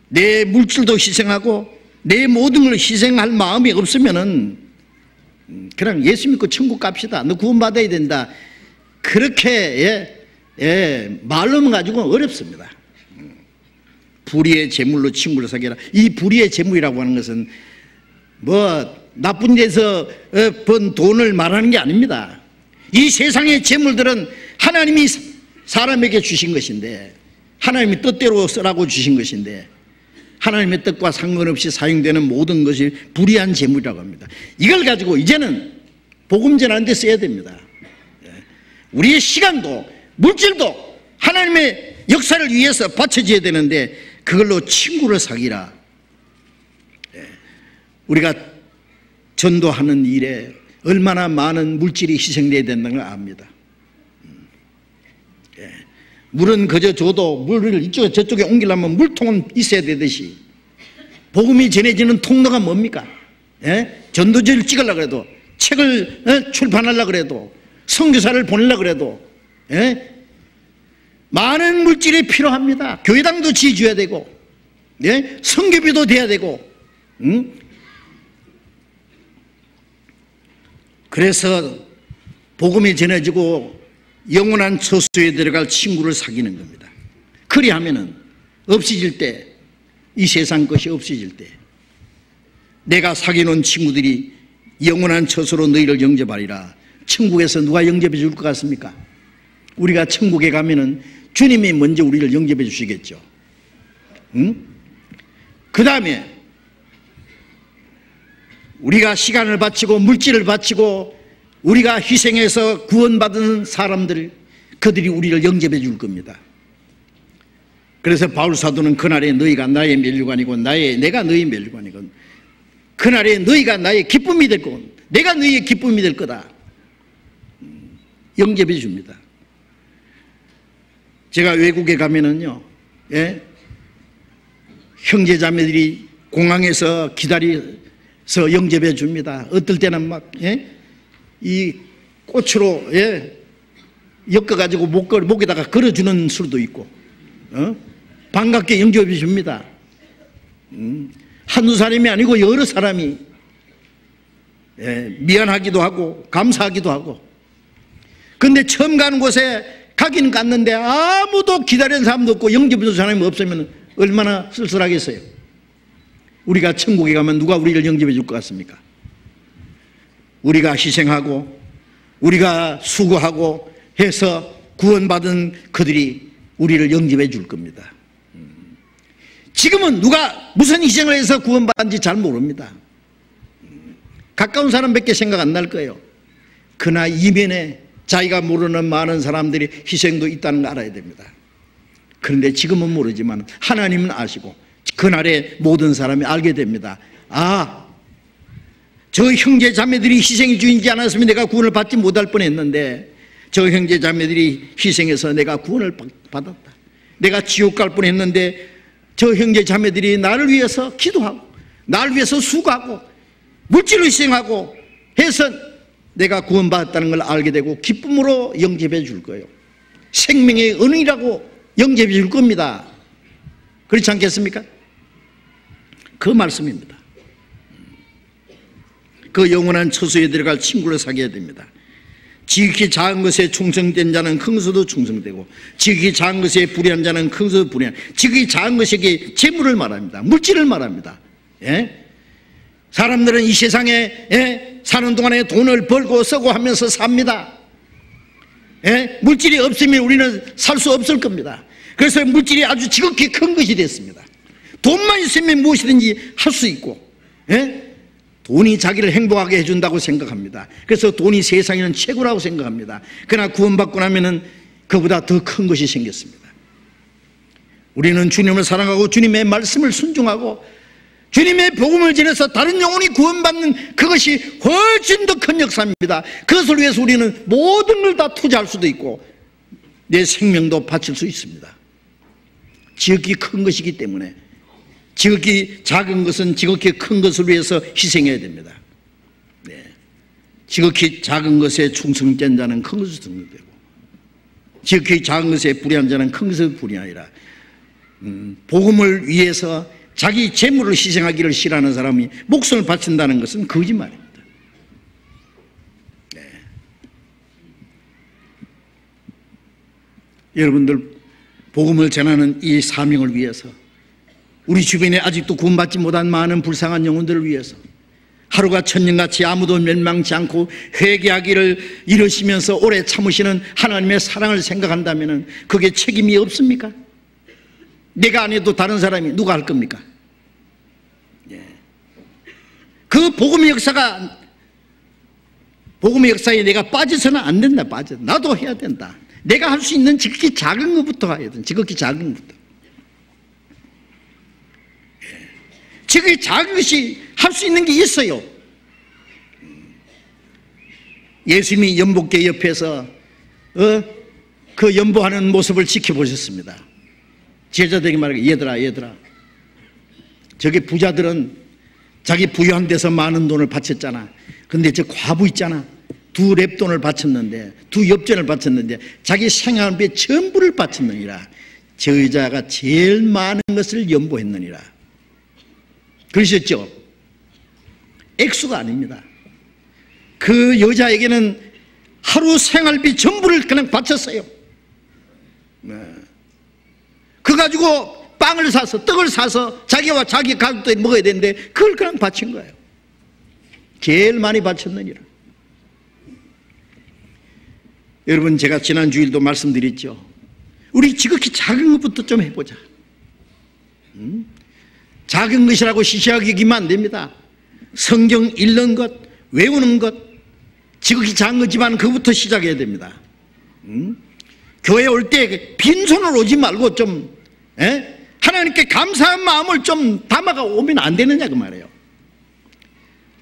내 물질도 희생하고 내 모든 걸 희생할 마음이 없으면은 그냥 예수 믿고 천국 갑시다, 너 구원받아야 된다, 그렇게 말로만 가지고는 어렵습니다. 불의의 제물로 친구를 사귀라. 이 불의의 제물이라고 하는 것은 뭐 나쁜 데서 번 돈을 말하는 게 아닙니다. 이 세상의 제물들은 하나님이 사람에게 주신 것인데, 하나님이 뜻대로 쓰라고 주신 것인데, 하나님의 뜻과 상관없이 사용되는 모든 것이 불의한 제물이라고 합니다. 이걸 가지고 이제는 복음 전하는 데 써야 됩니다. 우리의 시간도 물질도 하나님의 역사를 위해서 바쳐져야 되는데 그걸로 친구를 사귀라. 우리가 전도하는 일에 얼마나 많은 물질이 희생돼야 된다는 걸 압니다. 물은 그저 줘도 물을 이쪽에 저쪽에 옮기려면 물통은 있어야 되듯이 복음이 전해지는 통로가 뭡니까? 전도지를 찍으려고 해도, 책을 출판하려고 해도, 선교사를 보내려고 해도 많은 물질이 필요합니다. 교회당도 지어줘야 되고 선교비도 돼야 되고. 그래서 복음이 전해지고 영원한 처소에 들어갈 친구를 사귀는 겁니다. 그리하면은 없어질 때, 이 세상 것이 없어질 때 내가 사귀는 친구들이 영원한 처소로 너희를 영접하리라. 천국에서 누가 영접해 줄 것 같습니까? 우리가 천국에 가면은 주님이 먼저 우리를 영접해 주시겠죠. 그 다음에 우리가 시간을 바치고 물질을 바치고 우리가 희생해서 구원받은 사람들, 그들이 우리를 영접해 줄 겁니다. 그래서 바울 사도는 그날에 너희가 나의 면류관이고 내가 너희 면류관이고 그날에 너희가 나의 기쁨이 될 거고 내가 너희의 기쁨이 될 거다. 영접해 줍니다. 제가 외국에 가면은요, 형제자매들이 공항에서 기다려서 영접해 줍니다. 어떨 때는 막 이 꽃으로 엮어가지고 목에다가 걸어주는 수도 있고, 반갑게 영접해 줍니다. 한두 사람이 아니고 여러 사람이 미안하기도 하고 감사하기도 하고. 근데 처음 가는 곳에 가기는 갔는데 아무도 기다리는 사람도 없고 영접해 준 사람이 없으면 얼마나 쓸쓸하겠어요. 우리가 천국에 가면 누가 우리를 영접해 줄 것 같습니까? 우리가 희생하고 우리가 수고하고 해서 구원받은 그들이 우리를 영접해 줄 겁니다. 지금은 누가 무슨 희생을 해서 구원받은지 잘 모릅니다. 가까운 사람밖에 생각 안 날 거예요. 그러나 이면에 자기가 모르는 많은 사람들이 희생도 있다는 거 알아야 됩니다. 그런데 지금은 모르지만 하나님은 아시고 그날에 모든 사람이 알게 됩니다. 아, 저 형제 자매들이 희생이 주인지 않았으면 내가 구원을 받지 못할 뻔했는데 저 형제 자매들이 희생해서 내가 구원을 받았다. 내가 지옥 갈 뻔했는데 저 형제 자매들이 나를 위해서 기도하고 나를 위해서 수고하고 물질을 희생하고 해서 내가 구원받았다는 걸 알게 되고 기쁨으로 영접해 줄 거예요. 생명의 은이라고 영접해 줄 겁니다. 그렇지 않겠습니까? 그 말씀입니다. 그 영원한 처소에 들어갈 친구를 사귀어야 됩니다. 지극히 작은 것에 충성된 자는 큰 것에도 충성되고 지극히 작은 것에 불의한 자는 큰 것에도 불의한, 지극히 작은 것에게 재물을 말합니다. 물질을 말합니다. 예? 사람들은 이 세상에 사는 동안에 돈을 벌고 쓰고 하면서 삽니다. 예? 물질이 없으면 우리는 살 수 없을 겁니다. 그래서 물질이 아주 지극히 큰 것이 됐습니다. 돈만 있으면 무엇이든지 할 수 있고, 예? 돈이 자기를 행복하게 해준다고 생각합니다. 그래서 돈이 세상에는 최고라고 생각합니다. 그러나 구원받고 나면은 그보다 더 큰 것이 생겼습니다. 우리는 주님을 사랑하고 주님의 말씀을 순종하고 주님의 복음을 전해서 다른 영혼이 구원받는 그것이 훨씬 더 큰 역사입니다. 그것을 위해서 우리는 모든 걸 다 투자할 수도 있고 내 생명도 바칠 수 있습니다. 지극히 큰 것이기 때문에 지극히 작은 것은 지극히 큰 것을 위해서 희생해야 됩니다. 네. 지극히 작은 것에 충성된 자는 큰 것을 충성되고 지극히 작은 것에 불의한 자는 큰 것을 불의하리라. 복음을 위해서 자기 재물을 희생하기를 싫어하는 사람이 목숨을 바친다는 것은 거짓말입니다. 네. 여러분들 복음을 전하는 이 사명을 위해서 우리 주변에 아직도 구원받지 못한 많은 불쌍한 영혼들을 위해서 하루가 천년같이 아무도 멸망치 않고 회개하기를 이르시면서 오래 참으시는 하나님의 사랑을 생각한다면 그게 책임이 없습니까? 내가 안 해도 다른 사람이 누가 할 겁니까? 그 복음의 역사에 내가 빠져서는 안 된다. 나도 해야 된다. 내가 할 수 있는 지극히 작은 것부터 해야 된다. 지극히 작은 것부터. 지극히 작은 것이 할 수 있는 게 있어요. 예수님이 연복계 옆에서 그 연보하는 모습을 지켜보셨습니다. 제자들에게 말하기, 얘들아 저기 부자들은 자기 부유한 데서 많은 돈을 바쳤잖아. 근데 저 과부 있잖아, 2 렙돈을 바쳤는데 2 엽전을 바쳤는데 자기 생활비에 전부를 바쳤느니라. 저 여자가 제일 많은 것을 연보했느니라. 그러셨죠? 액수가 아닙니다. 그 여자에게는 하루 생활비 전부를 그냥 바쳤어요. 그 가지고 빵을 사서 떡을 사서 자기와 자기 가족들이 먹어야 되는데 그걸 그냥 바친 거예요. 제일 많이 바쳤느니라. 여러분, 제가 지난 주일도 말씀드렸죠. 우리 지극히 작은 것부터 좀 해보자. 작은 것이라고 시시하게 여기면 안 됩니다. 성경 읽는 것, 외우는 것, 지극히 작은 거지만 그것부터 시작해야 됩니다. 교회 올 때 빈손으로 오지 말고 좀 하나님께 감사한 마음을 좀 담아가 오면 안 되느냐 그 말이에요.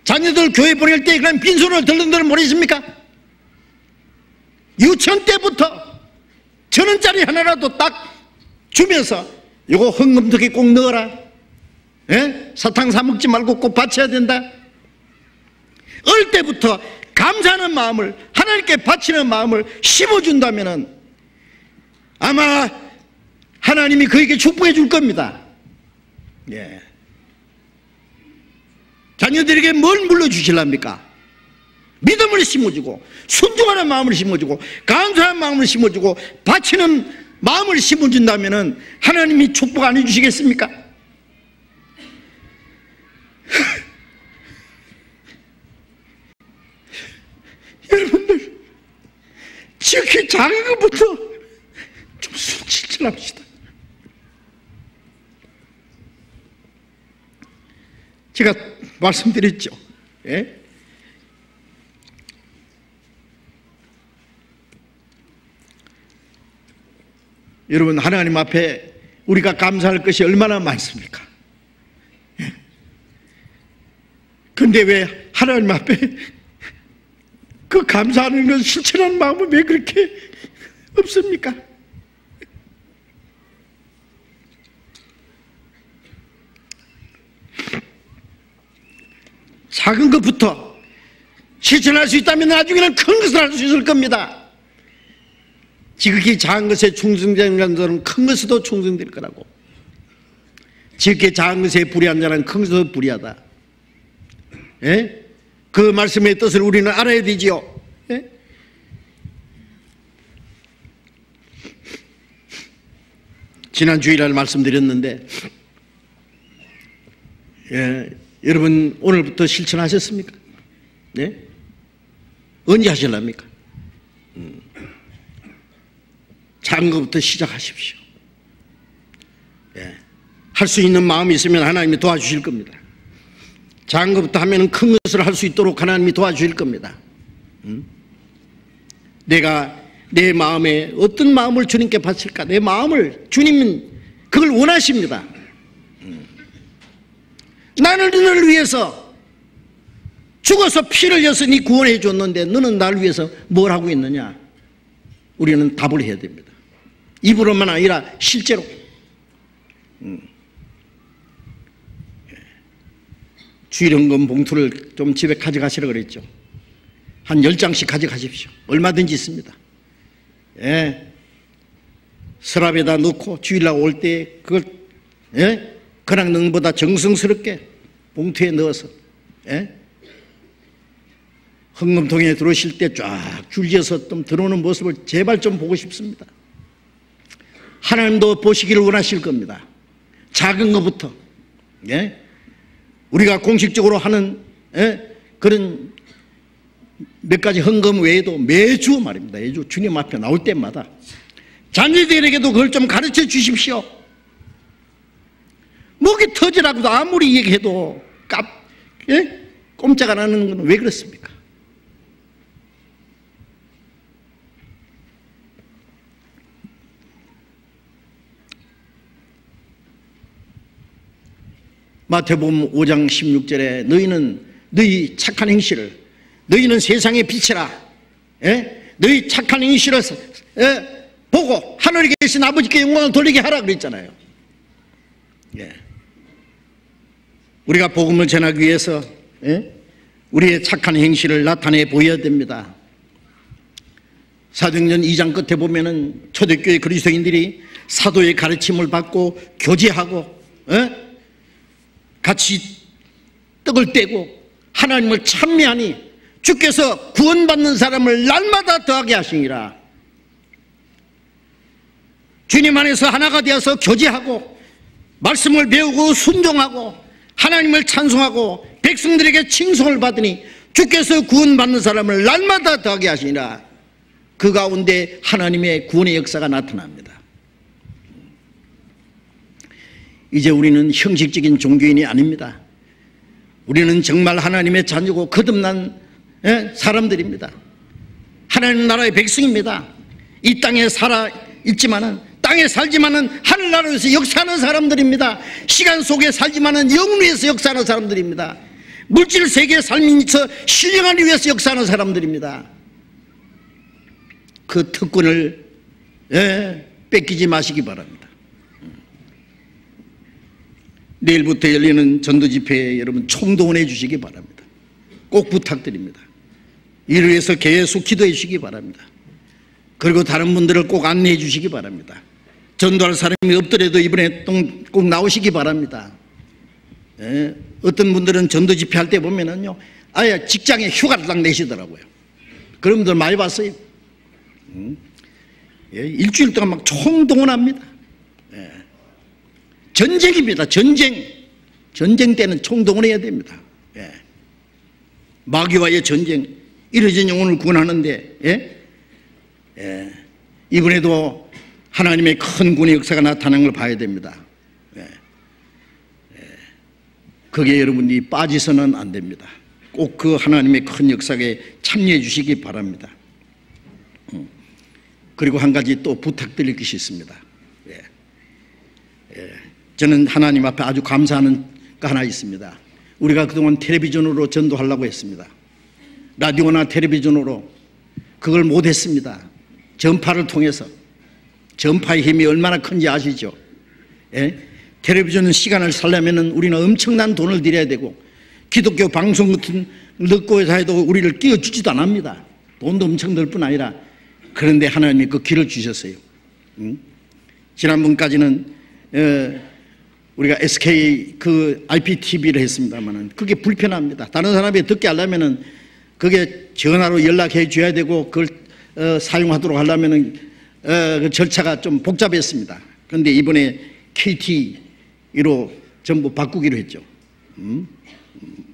자녀들 교회 보낼 때 그냥 빈손으로 들른다는 모르십니까? 유치원 때부터 1,000원짜리 하나라도 딱 주면서 이거 헌금통에 꼭 넣어라. 사탕 사 먹지 말고 꼭 바쳐야 된다. 어릴 때부터 감사하는 마음을, 하나님께 바치는 마음을 심어준다면 아마 하나님이 그에게 축복해 줄 겁니다. 예. 자녀들에게 뭘 물려주실랍니까? 믿음을 심어주고 순종하는 마음을 심어주고 감사하는 마음을 심어주고 바치는 마음을 심어준다면 하나님이 축복 안 해주시겠습니까? 여러분들, 지극히 작은 것부터 좀 순칠칠합시다. 제가 말씀드렸죠. 예? 여러분, 하나님 앞에 우리가 감사할 것이 얼마나 많습니까? 근데 왜 하나님 앞에 그 감사하는 것 실천하는 마음은 왜 그렇게 없습니까? 작은 것부터 실천할 수 있다면 나중에는 큰 것을 할 수 있을 겁니다. 지극히 작은 것에 충성된 자는 큰 것에도 충성될 거라고. 지극히 작은 것에 불의한 자는 큰 것에도 불의하다. 예? 그 말씀의 뜻을 우리는 알아야 되지요. 예? 지난 주일날 말씀드렸는데, 예, 여러분 오늘부터 실천하셨습니까? 네? 언제 하실랍니까? 작은 것부터 시작하십시오. 예. 할 수 있는 마음이 있으면 하나님이 도와주실 겁니다. 작은 것부터 하면 큰 것을 할 수 있도록 하나님이 도와주실 겁니다. 내가 내 마음에 어떤 마음을 주님께 바칠까? 내 마음을, 주님은 그걸 원하십니다. 나는 너를 위해서 죽어서 피를 흘려서 네 구원해 줬는데 너는 나를 위해서 뭘 하고 있느냐? 우리는 답을 해야 됩니다. 입으로만 아니라 실제로. 주일헌금 봉투를 좀 집에 가져가시라고 그랬죠. 한 10장씩 가져가십시오. 얼마든지 있습니다. 예. 서랍에다 넣고 주일날 올 때 그걸, 예? 그냥 넣는 것보다 정성스럽게 봉투에 넣어서, 예? 헌금통에 들어오실 때 쫙 줄지어서 좀 들어오는 모습을 제발 좀 보고 싶습니다. 하나님도 보시기를 원하실 겁니다. 작은 것부터. 예? 우리가 공식적으로 하는, 예? 그런 몇 가지 헌금 외에도 매주 말입니다. 매주 주님 앞에 나올 때마다 자녀들에게도 그걸 좀 가르쳐 주십시오. 목이 터지라고도 아무리 얘기해도 예? 꼼짝 안 하는 건 왜 그렇습니까? 마태복음 5장 16절에 너희는 너희 착한 행실을, 너희는 세상의 빛이라, 예? 너희 착한 행실을, 예? 보고 하늘에 계신 아버지께 영광을 돌리게 하라 그랬잖아요. 예. 우리가 복음을 전하기 위해서, 예? 우리의 착한 행실을 나타내 보여야 됩니다. 사도행전 2장 끝에 보면은 초대교회 그리스도인들이 사도의 가르침을 받고 교제하고, 예? 같이 떡을 떼고 하나님을 찬미하니 주께서 구원받는 사람을 날마다 더하게 하시니라. 주님 안에서 하나가 되어서 교제하고 말씀을 배우고 순종하고 하나님을 찬송하고 백성들에게 칭송을 받으니 주께서 구원받는 사람을 날마다 더하게 하시니라. 그 가운데 하나님의 구원의 역사가 나타납니다. 이제 우리는 형식적인 종교인이 아닙니다. 우리는 정말 하나님의 자녀고 거듭난, 예? 사람들입니다. 하나님 나라의 백성입니다. 이 땅에 살아있지만은, 땅에 살지만은 하늘나라에서 역사하는 사람들입니다. 시간 속에 살지만은 영혼 위에서 역사하는 사람들입니다. 물질 세계의 삶에서 신령하기 위해서 역사하는 사람들입니다. 그 특권을, 예? 뺏기지 마시기 바랍니다. 내일부터 열리는 전도집회에 여러분 총동원해 주시기 바랍니다. 꼭 부탁드립니다. 이를 위해서 계속 기도해 주시기 바랍니다. 그리고 다른 분들을 꼭 안내해 주시기 바랍니다. 전도할 사람이 없더라도 이번에 꼭 나오시기 바랍니다. 예, 어떤 분들은 전도집회 할 때 보면은요, 아예 직장에 휴가를 딱 내시더라고요. 그런 분들 많이 봤어요. 예, 일주일 동안 막 총동원합니다. 전쟁입니다. 전쟁 때는 총동원해야 됩니다. 예. 마귀와의 전쟁, 이러진 영혼을 구원하는데, 예? 예. 이번에도 하나님의 큰 구원의 역사가 나타나는 걸 봐야 됩니다. 예. 예. 거기에 여러분이 빠지서는 안 됩니다. 꼭 그 하나님의 큰 역사에 참여해 주시기 바랍니다. 그리고 한 가지 또 부탁드릴 것이 있습니다. 저는 하나님 앞에 아주 감사하는 거 하나 있습니다. 우리가 그동안 텔레비전으로 전도하려고 했습니다. 라디오나 텔레비전으로 그걸 못했습니다. 전파를 통해서. 전파의 힘이 얼마나 큰지 아시죠? 예? 텔레비전 시간을 살려면 우리는 엄청난 돈을 들여야 되고, 기독교 방송 같은 넣고 해도 우리를 끼워주지도 않습니다. 돈도 엄청 들 뿐 아니라. 그런데 하나님이 그 길을 주셨어요. 지난번까지는 우리가 SK 그 IPTV를 했습니다만은 그게 불편합니다. 다른 사람이 듣게 하려면은 그게 전화로 연락해 줘야 되고, 그걸 사용하도록 하려면은 그 절차가 좀 복잡했습니다. 그런데 이번에 KT로 전부 바꾸기로 했죠.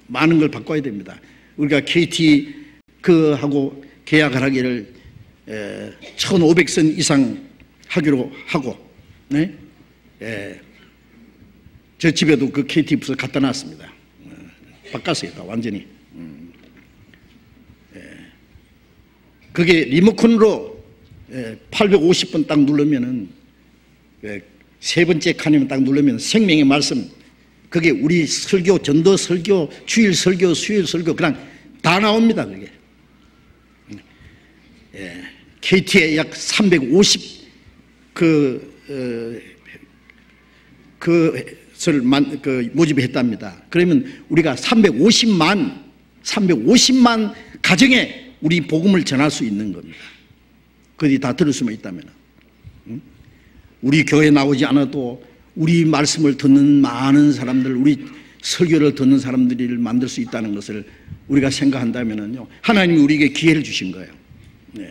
많은 걸 바꿔야 됩니다. 우리가 KT 하고 계약을 하기를 1,500선 이상 하기로 하고, 네? 저 집에도 그 KT 부서 갖다 놨습니다. 바꿨어요, 다 완전히. 그게 리모컨으로 850번 딱 누르면은 세 번째 칸이면 딱 누르면 생명의 말씀, 그게 우리 설교, 전도 설교, 주일 설교, 수요일 설교 그냥 다 나옵니다. 그게 KT에 약 350 그것을 모집했답니다. 그러면 우리가 350만 가정에 우리 복음을 전할 수 있는 겁니다. 그들이 다 들을 수만 있다면. 우리 교회에 나오지 않아도 우리 말씀을 듣는 많은 사람들, 우리 설교를 듣는 사람들을 만들 수 있다는 것을 우리가 생각한다면요, 하나님이 우리에게 기회를 주신 거예요. 네.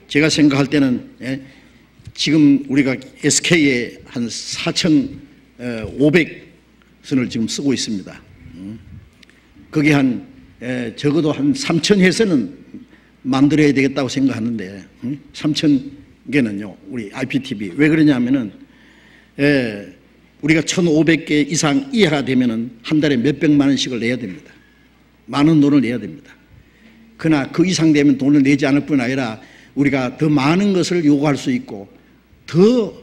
제가 생각할 때는 지금 우리가 SK에 한 4,500선을 지금 쓰고 있습니다. 거기 한 적어도 한 3,000회선은 만들어야 되겠다고 생각하는데, 3,000개는요 우리 IPTV. 왜 그러냐면은 우리가 1,500개 이상 이하가 되면은 한 달에 몇백만 원씩을 내야 됩니다. 많은 돈을 내야 됩니다. 그러나 그 이상 되면 돈을 내지 않을 뿐 아니라 우리가 더 많은 것을 요구할 수 있고, 더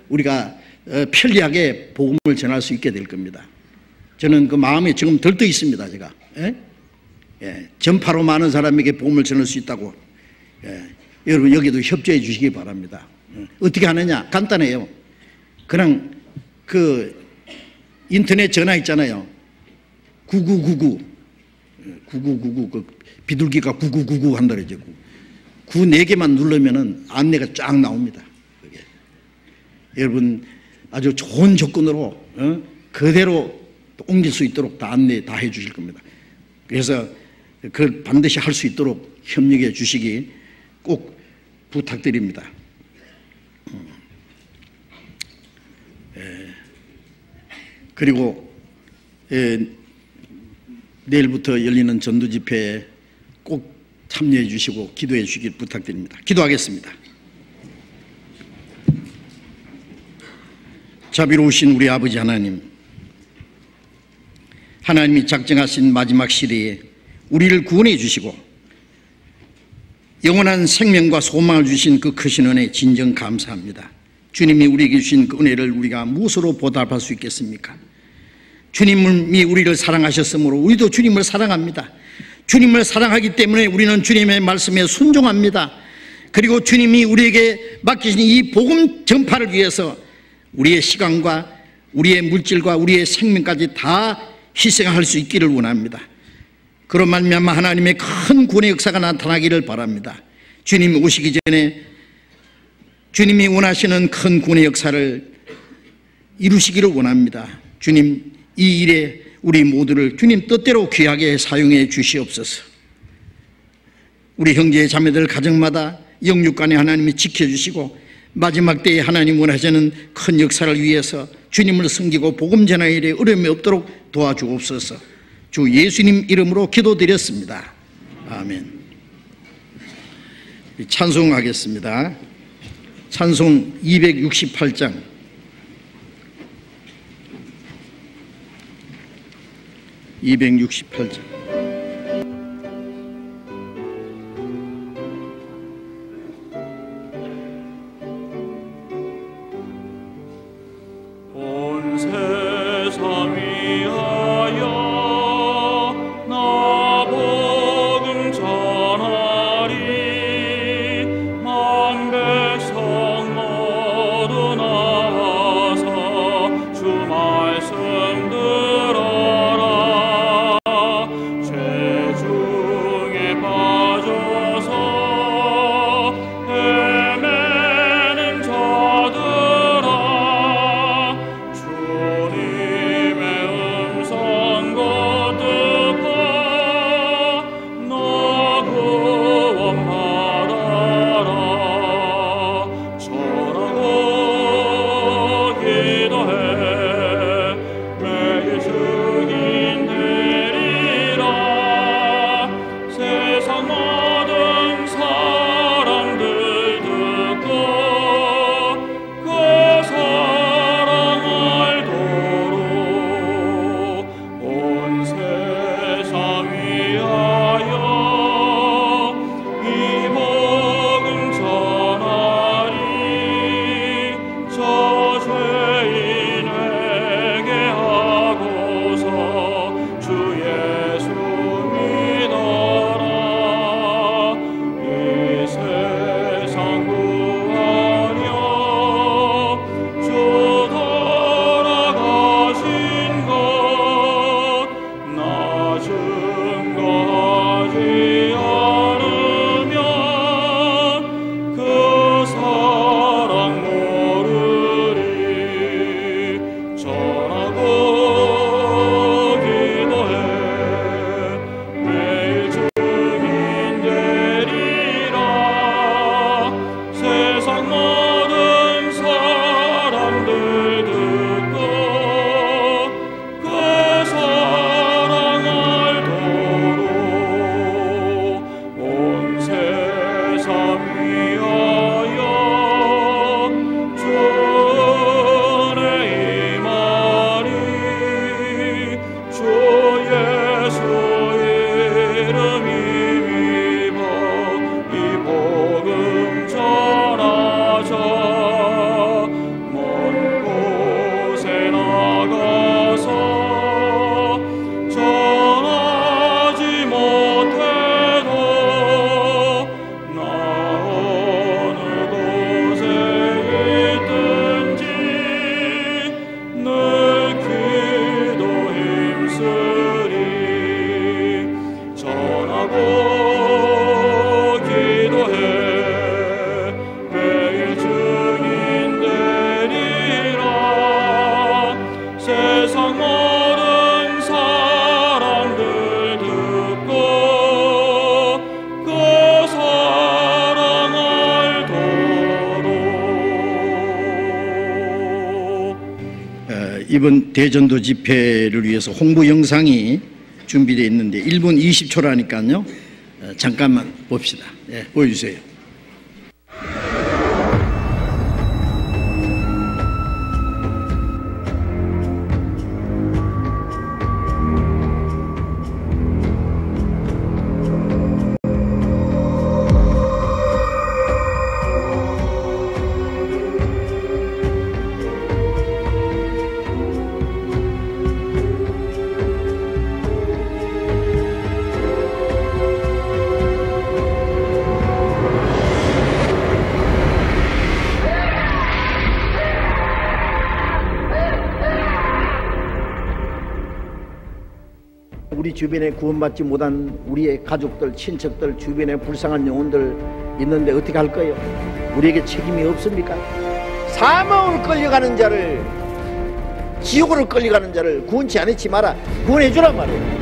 우리가 편리하게 복음을 전할 수 있게 될 겁니다. 저는 그 마음이 지금 들떠 있습니다. 제가 전파로 많은 사람에게 복음을 전할 수 있다고. 여러분 여기도 협조해 주시기 바랍니다. 어떻게 하느냐? 간단해요. 그냥 그 인터넷 전화 있잖아요. 9999 그 비둘기가 9999 한다 그러죠. 94개만 누르면은 안내가 쫙 나옵니다. 그게. 여러분 아주 좋은 조건으로 그대로 옮길 수 있도록 다 안내 다 해 주실 겁니다. 그래서 그걸 반드시 할 수 있도록 협력해 주시기 꼭 부탁드립니다. 그리고 내일부터 열리는 전도 집회에 꼭 참여해 주시고 기도해 주시길 부탁드립니다. 기도하겠습니다. 자비로우신 우리 아버지 하나님, 하나님이 작정하신 마지막 시대에 우리를 구원해 주시고 영원한 생명과 소망을 주신 그 크신 은혜 진정 감사합니다. 주님이 우리에게 주신 그 은혜를 우리가 무엇으로 보답할 수 있겠습니까? 주님이 우리를 사랑하셨으므로 우리도 주님을 사랑합니다. 주님을 사랑하기 때문에 우리는 주님의 말씀에 순종합니다. 그리고 주님이 우리에게 맡기신 이 복음 전파를 위해서 우리의 시간과 우리의 물질과 우리의 생명까지 다 희생할 수 있기를 원합니다. 그런 말미암아 하나님의 큰 구원의 역사가 나타나기를 바랍니다. 주님이 오시기 전에 주님이 원하시는 큰 구원의 역사를 이루시기를 원합니다. 주님, 이 일에 우리 모두를 주님 뜻대로 귀하게 사용해 주시옵소서. 우리 형제 자매들 가정마다 영육간에 하나님이 지켜주시고 마지막 때에 하나님 원하시는 큰 역사를 위해서 주님을 섬기고 복음 전하는 일에 어려움이 없도록 도와주옵소서. 주 예수님 이름으로 기도드렸습니다. 아멘. 찬송하겠습니다. 찬송 268장 268장 이번 대전도 집회를 위해서 홍보 영상이 준비되어 있는데 1분 20초라니까요. 잠깐만 봅시다. 예, 보여주세요. 우리 주변에 구원받지 못한 우리의 가족들, 친척들, 주변에 불쌍한 영혼들 있는데 어떻게 할 거예요? 우리에게 책임이 없습니까? 사망으로 끌려가는 자를, 지옥으로 끌려가는 자를 구원치 않지 마라. 구원해 주란 말이에요.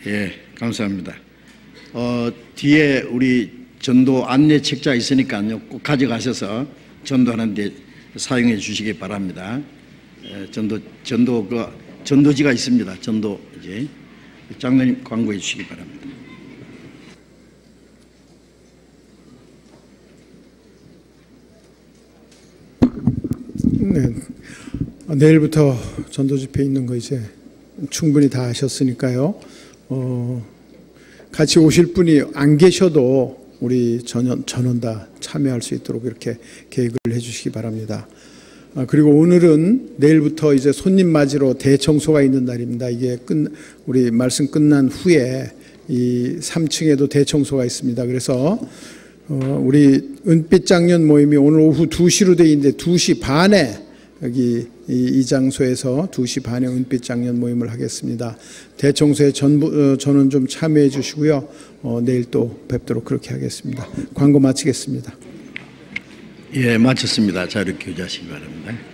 예, 감사합니다. 뒤에 우리 전도 안내 책자 있으니까요. 꼭 가져가셔서 전도하는데 사용해 주시기 바랍니다. 전도지가 있습니다. 전도지. 장로님 광고해 주시기 바랍니다. 네, 내일부터 전도 집회 있는 거 이제 충분히 다 아셨으니까요. 같이 오실 분이 안 계셔도 우리 전원 다 참여할 수 있도록 이렇게 계획을 해주시기 바랍니다. 그리고 오늘은 내일부터 이제 손님 맞이로 대청소가 있는 날입니다. 이게 우리 말씀 끝난 후에 이 3층에도 대청소가 있습니다. 그래서 우리 은빛 장년 모임이 오늘 오후 2시로 돼 있는데 2시 반에 여기 이 장소에서 2시 반에 은빛 장년 모임을 하겠습니다. 대청소에 저는 좀 참여해 주시고요. 내일 또 뵙도록 그렇게 하겠습니다. 광고 마치겠습니다. 예, 마쳤습니다. 자료 교제하시기 바랍니다.